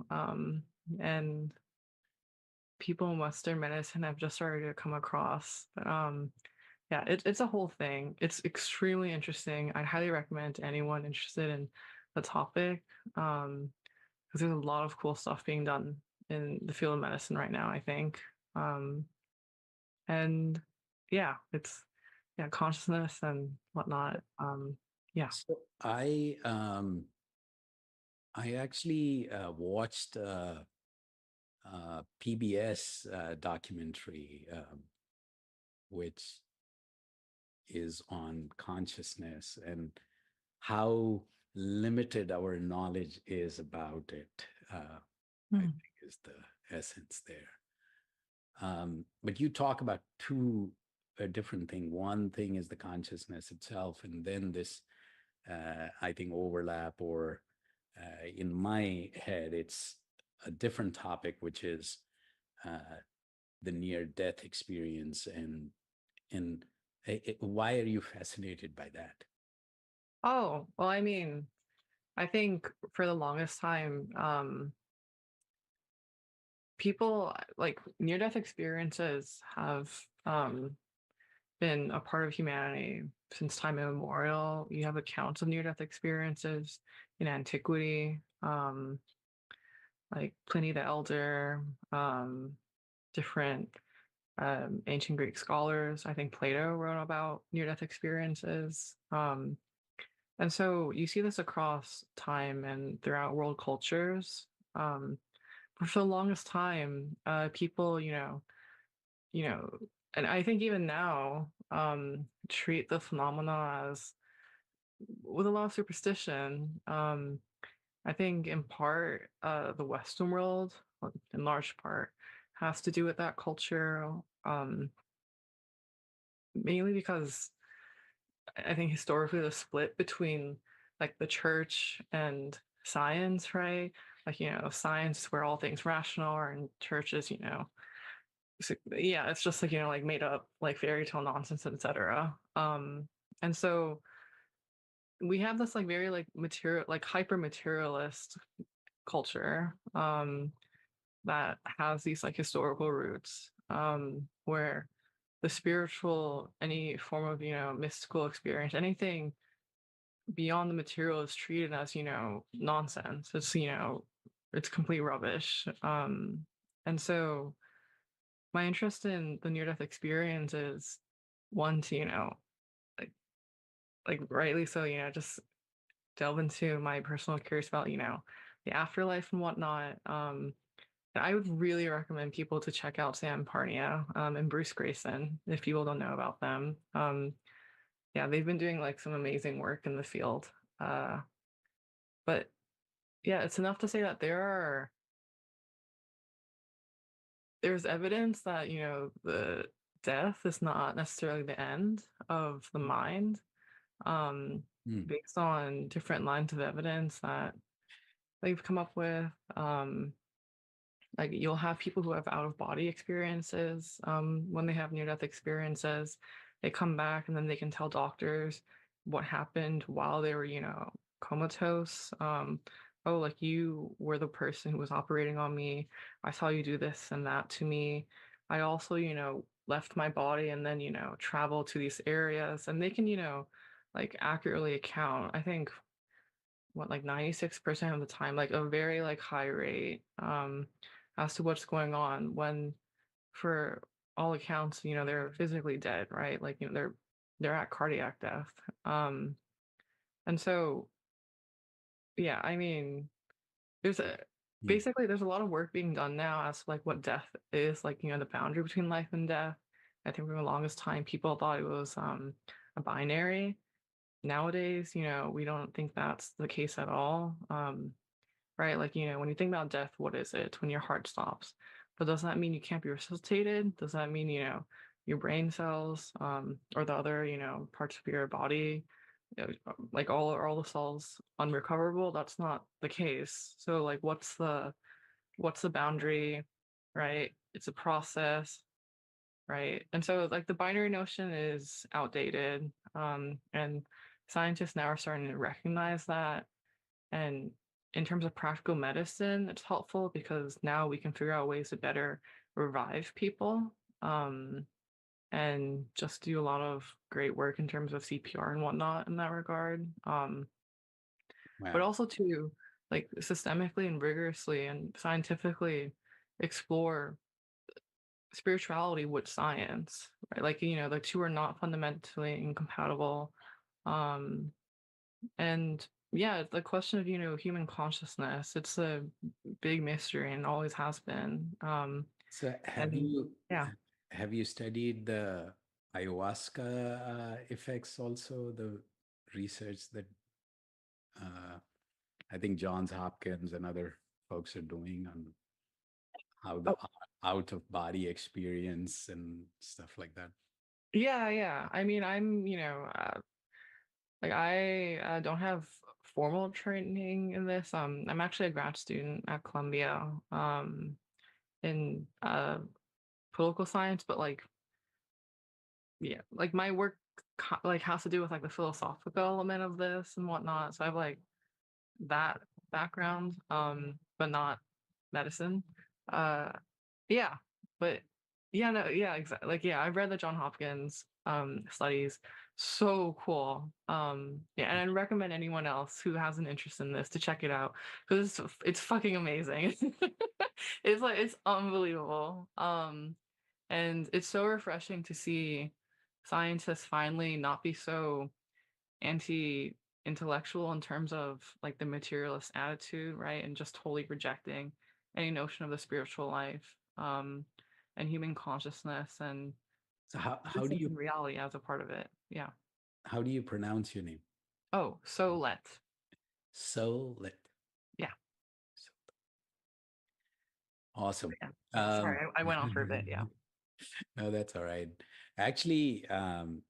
And people in Western medicine have just started to come across. But yeah, it's a whole thing. It's extremely interesting. I'd highly recommend to anyone interested in the topic, because there's a lot of cool stuff being done in the field of medicine right now, I think. And yeah, it's consciousness and whatnot. Yeah. So I actually watched PBS documentary, which is on consciousness and how limited our knowledge is about it. I think is the essence there. But you talk about two different things. One thing is the consciousness itself, and then this, I think, overlap, or in my head, it's a different topic, which is the near-death experience. And why are you fascinated by that? Oh, well, I mean, I think for the longest time, people like near-death experiences have been a part of humanity since time immemorial. You have accounts of near-death experiences in antiquity, like Pliny the Elder, different ancient Greek scholars. I think Plato wrote about near-death experiences. And so you see this across time and throughout world cultures. For the longest time, people, you know, and I think even now, treat the phenomena as with a lot of superstition. I think in part, the Western world, well, in large part, has to do with that culture. Mainly because I think historically the split between like the church and science, right? Like, science is where all things rational are, and churches, yeah, it's just like, like made up like fairy tale nonsense, etc. And so we have this like very like material, like hyper materialist culture, that has these like historical roots, where the spiritual, any form of, mystical experience, anything beyond the material is treated as, nonsense. It's, it's complete rubbish. And so my interest in the near-death experience is one to, like rightly so, just delve into my personal curious about, the afterlife and whatnot. And I would really recommend people to check out Sam Parnia and Bruce Grayson if people don't know about them. Yeah, they've been doing like some amazing work in the field. But yeah, it's enough to say that there's evidence that, the death is not necessarily the end of the mind, based on different lines of evidence that they've come up with. Like you'll have people who have out of body experiences when they have near death experiences. They come back and then they can tell doctors what happened while they were, comatose. Oh, like you were the person who was operating on me. I saw you do this and that to me. I also, left my body and then, travel to these areas, and they can, like accurately account. I think what, like 96% of the time, like a very like high rate, as to what's going on when, for all accounts, they're physically dead, right? Like, they're at cardiac death. And so yeah, I mean, there's a basically there's a lot of work being done now as to, like, what death is, like, the boundary between life and death. I think for the longest time people thought it was a binary. Nowadays, we don't think that's the case at all. Right? Like, when you think about death, what is it? When your heart stops. But does that mean you can't be resuscitated? Does that mean, your brain cells, or the other, parts of your body, like all the cells unrecoverable? That's not the case. So like what's the boundary, right? It's a process, right? And so like the binary notion is outdated. And scientists now are starting to recognize that. And in terms of practical medicine, it's helpful because now we can figure out ways to better revive people, and just do a lot of great work in terms of CPR and whatnot in that regard. But Wow. also to like systemically and rigorously and scientifically explore spirituality with science, right? Like, the two are not fundamentally incompatible. Um, And yeah, the question of, human consciousness, it's a big mystery and always has been. So And yeah. have you studied the ayahuasca effects also, the research that I think Johns Hopkins and other folks are doing on how the Oh, out of body experience and stuff like that? yeah, yeah. I mean, like I don't have formal training in this. I'm actually a grad student at Columbia, in political science, but like, yeah, like my work like has to do with like the philosophical element of this and whatnot. So I have like that background, but not medicine. Uh, yeah, but yeah, no, yeah, exactly. Like, yeah, I've read the John Hopkins studies. So cool. Yeah, and I'd recommend anyone else who has an interest in this to check it out because it's fucking amazing. It's like it's unbelievable. And it's so refreshing to see scientists finally not be so anti-intellectual in terms of like the materialist attitude, right? And just totally rejecting any notion of the spiritual life, and human consciousness and So how do existence you in reality as a part of it. Yeah. pronounce your name? Oh, so let. So lit. Yeah. So awesome. Yeah. Sorry, I went on for a bit. Yeah. No, that's all right. Actually, so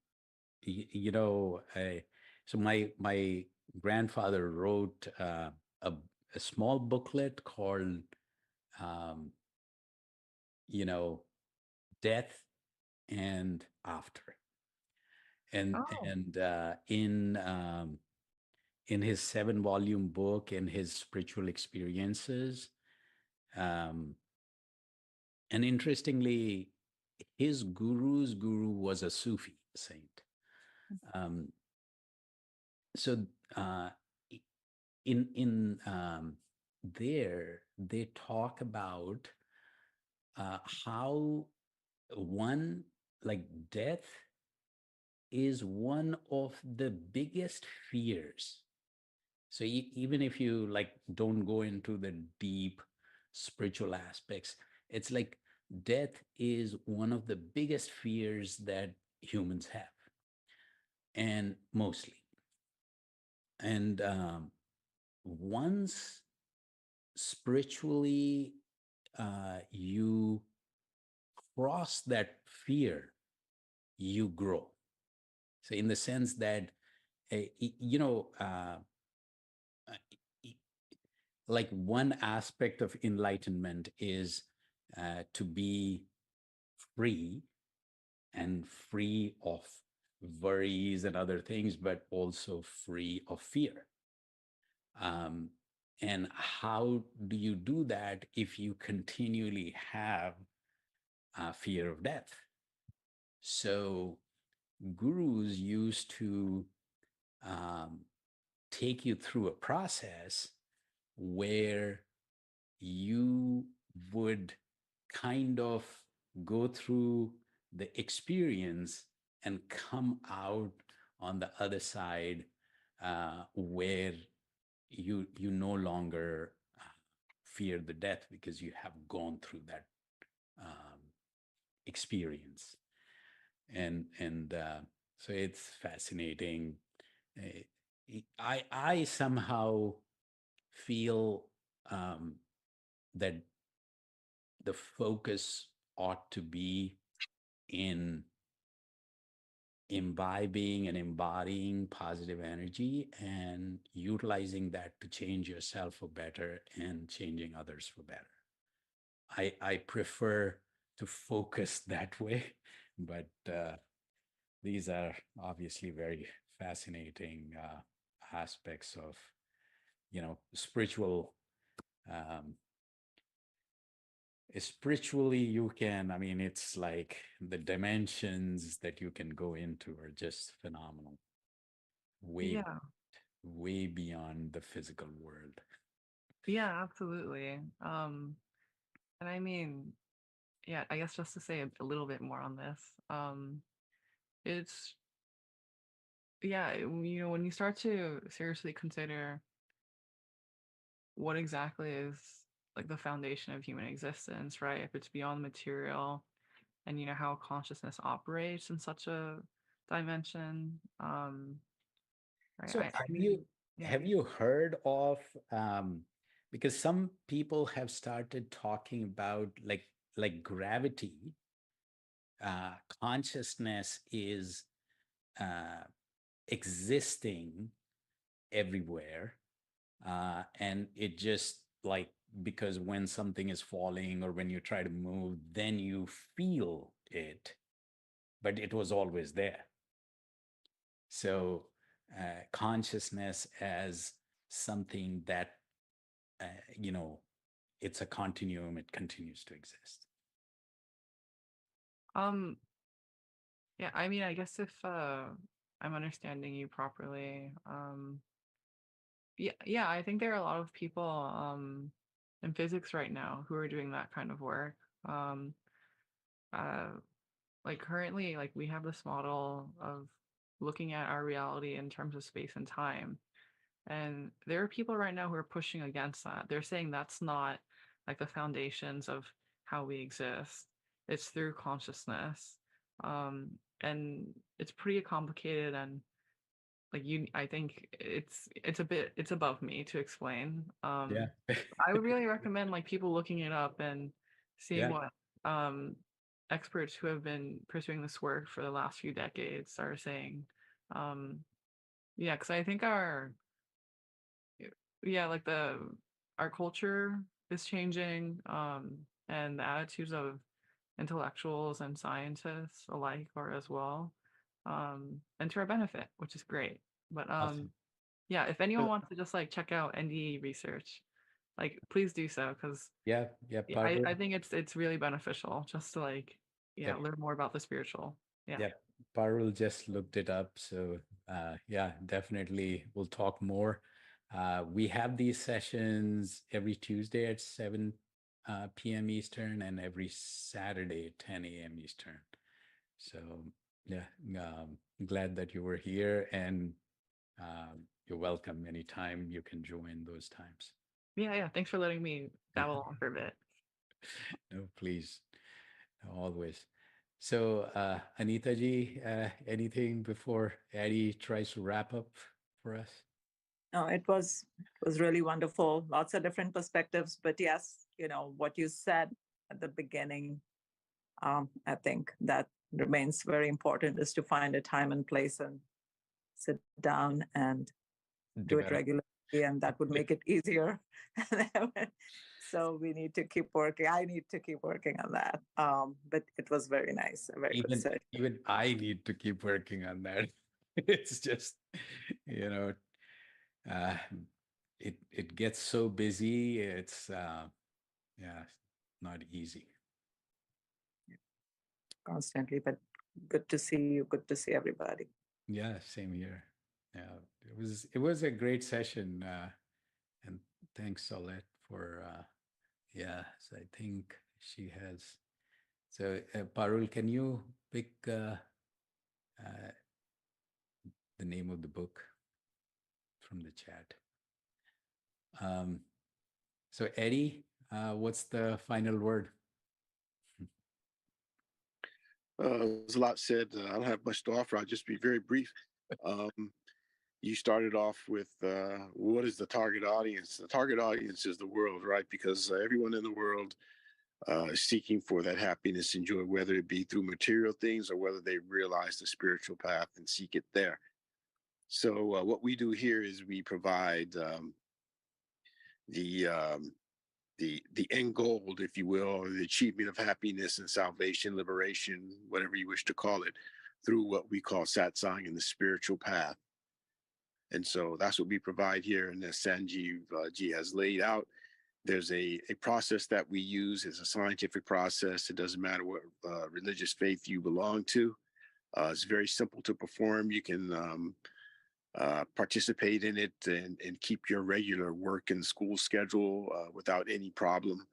my grandfather wrote a small booklet called, um, you know, Death and After, and Oh. and in his 7-volume book and his spiritual experiences, um, and interestingly, his guru's guru was a Sufi saint. Um, so uh, in there they talk about how one, like death, is one of the biggest fears. So even if you like don't go into the deep spiritual aspects, it's like death is one of the biggest fears that humans have, and mostly. And once spiritually you cross that fear, you grow. So in the sense that, you know, uh, like one aspect of enlightenment is to be free, and free of worries and other things, but also free of fear. Um, and how do you do that if you continually have fear of death? So gurus used to um, take you through a process where you would kind of go through the experience and come out on the other side, where you no longer fear the death because you have gone through that um, experience. And so it's fascinating. Uh, I somehow feel that the focus ought to be in imbibing and embodying positive energy and utilizing that to change yourself for better and changing others for better. I prefer to focus that way, but these are obviously very fascinating aspects of, spiritual. Um, Spiritually, you can, I mean, it's like the dimensions that you can go into are just phenomenal, way, Yeah. way beyond the physical world. Yeah, absolutely. And I mean, yeah, I guess just to say a little bit more on this, it's yeah, when you start to seriously consider what exactly is like the foundation of human existence, right? If it's beyond material, and how consciousness operates in such a dimension, right? So I mean, yeah. have you heard of, because some people have started talking about like gravity, uh, consciousness is uh, existing everywhere, and it just like, because when something is falling or when you try to move, then you feel it, but it was always there. So consciousness as something that, uh, you know it's a continuum, it continues to exist. Um, yeah, I mean, I guess if I'm understanding you properly, yeah, I think there are a lot of people in physics right now who are doing that kind of work. Um, uh, like currently, like we have this model of looking at our reality in terms of space and time. And there are people right now who are pushing against that. They're saying that's not like the foundations of how we exist. It's through consciousness. And it's pretty complicated, and like I think it's above me to explain. Yeah. I would really recommend like people looking it up and seeing Yeah. what experts who have been pursuing this work for the last few decades are saying. Um, yeah, because I think like our culture is changing, and the attitudes of intellectuals and scientists alike are as well, and to our benefit, which is great. But Awesome. yeah, if anyone So, wants to just like check out NDE research, like please do so, because yeah, yeah, I Parul. think it's really beneficial just to like Yeah, learn more about the spiritual. Yeah. yeah. Parul just looked it up. So yeah, definitely we'll talk more. We have these sessions every Tuesday at 7 p.m. Eastern, and every Saturday at 10 a.m. Eastern. So yeah, glad that you were here, and you're welcome anytime. You can join those times. Yeah. Thanks for letting me dabble along for a bit. No, please, always. So, Anita ji, anything before Eddie tries to wrap up for us? No, it was really wonderful. Lots of different perspectives, but yes, what you said at the beginning, I think that remains very important, is to find a time and place and sit down and do it regularly, and that would make it easier. So we need to keep working. I need to keep working on that. But it was very nice, a very good session. Even I need to keep working on that. It's just, it gets so busy. It's not easy. Constantly, but good to see you. Good to see everybody. Yeah, same here. Yeah, it was a great session, and thanks, Solette, for so I think she has. So, Parul, can you pick the name of the book from the chat? So, Eddie, what's the final word? There's a lot said. I don't have much to offer. I'll just be very brief. You started off with what is the target audience? The target audience is the world, right? Because everyone in the world is seeking for that happiness and joy, whether it be through material things or whether they realize the spiritual path and seek it there. So what we do here is we provide the end goal, if you will, or the achievement of happiness and salvation, liberation, whatever you wish to call it, through what we call satsang and the spiritual path. And so that's what we provide here. And as Sanjeev ji has laid out, there's a process that we use. It's a scientific process. It doesn't matter what religious faith you belong to. It's very simple to perform. You can participate in it and keep your regular work and school schedule without any problem.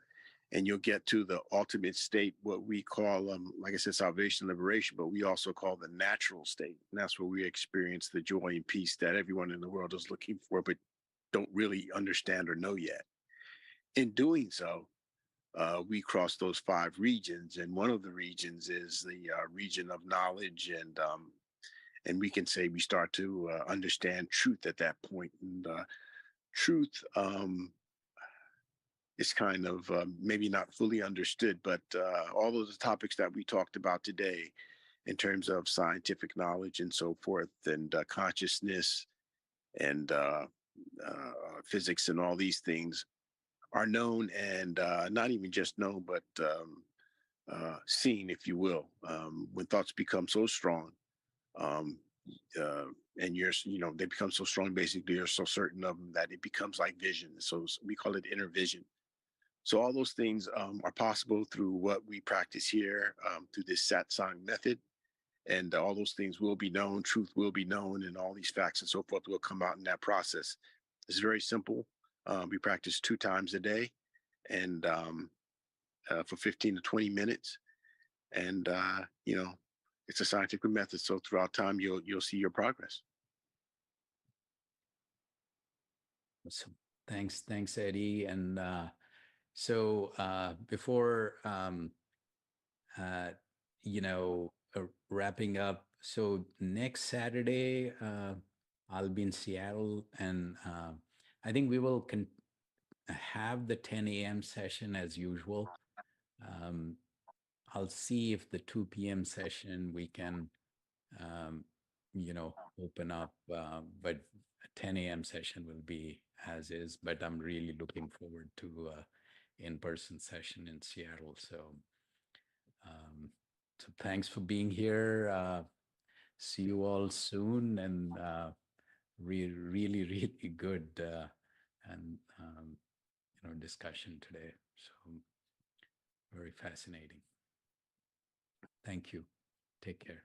And you'll get to the ultimate state, what we call, like I said, salvation, liberation, but we also call the natural state. And that's where we experience the joy and peace that everyone in the world is looking for, but don't really understand or know yet. In doing so, we cross those 5 regions. And one of the regions is the region of knowledge, and we can say we start to understand truth at that point. And truth is kind of maybe not fully understood, but all of the topics that we talked about today in terms of scientific knowledge and so forth, and consciousness and physics and all these things are known, and not even just known, but seen, if you will. When thoughts become so strong, and they become so strong, basically, you're so certain of them that it becomes like vision. So we call it inner vision. So all those things are possible through what we practice here, through this satsang method. And all those things will be known, truth will be known, and all these facts and so forth will come out in that process. It's very simple. We practice 2 times a day, and for 15 to 20 minutes. And, it's a scientific method. So throughout time, you'll see your progress. So thanks, Eddie. And so before wrapping up, so next Saturday I'll be in Seattle, and I think we will have the 10 a.m. session as usual. I'll see if the 2 p.m. session we can open up, but 10 a.m. session will be as is. But I'm really looking forward to in-person session in Seattle. So thanks for being here. See you all soon, and really good and discussion today. So very fascinating. Thank you. Take care.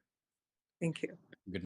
Thank you. Good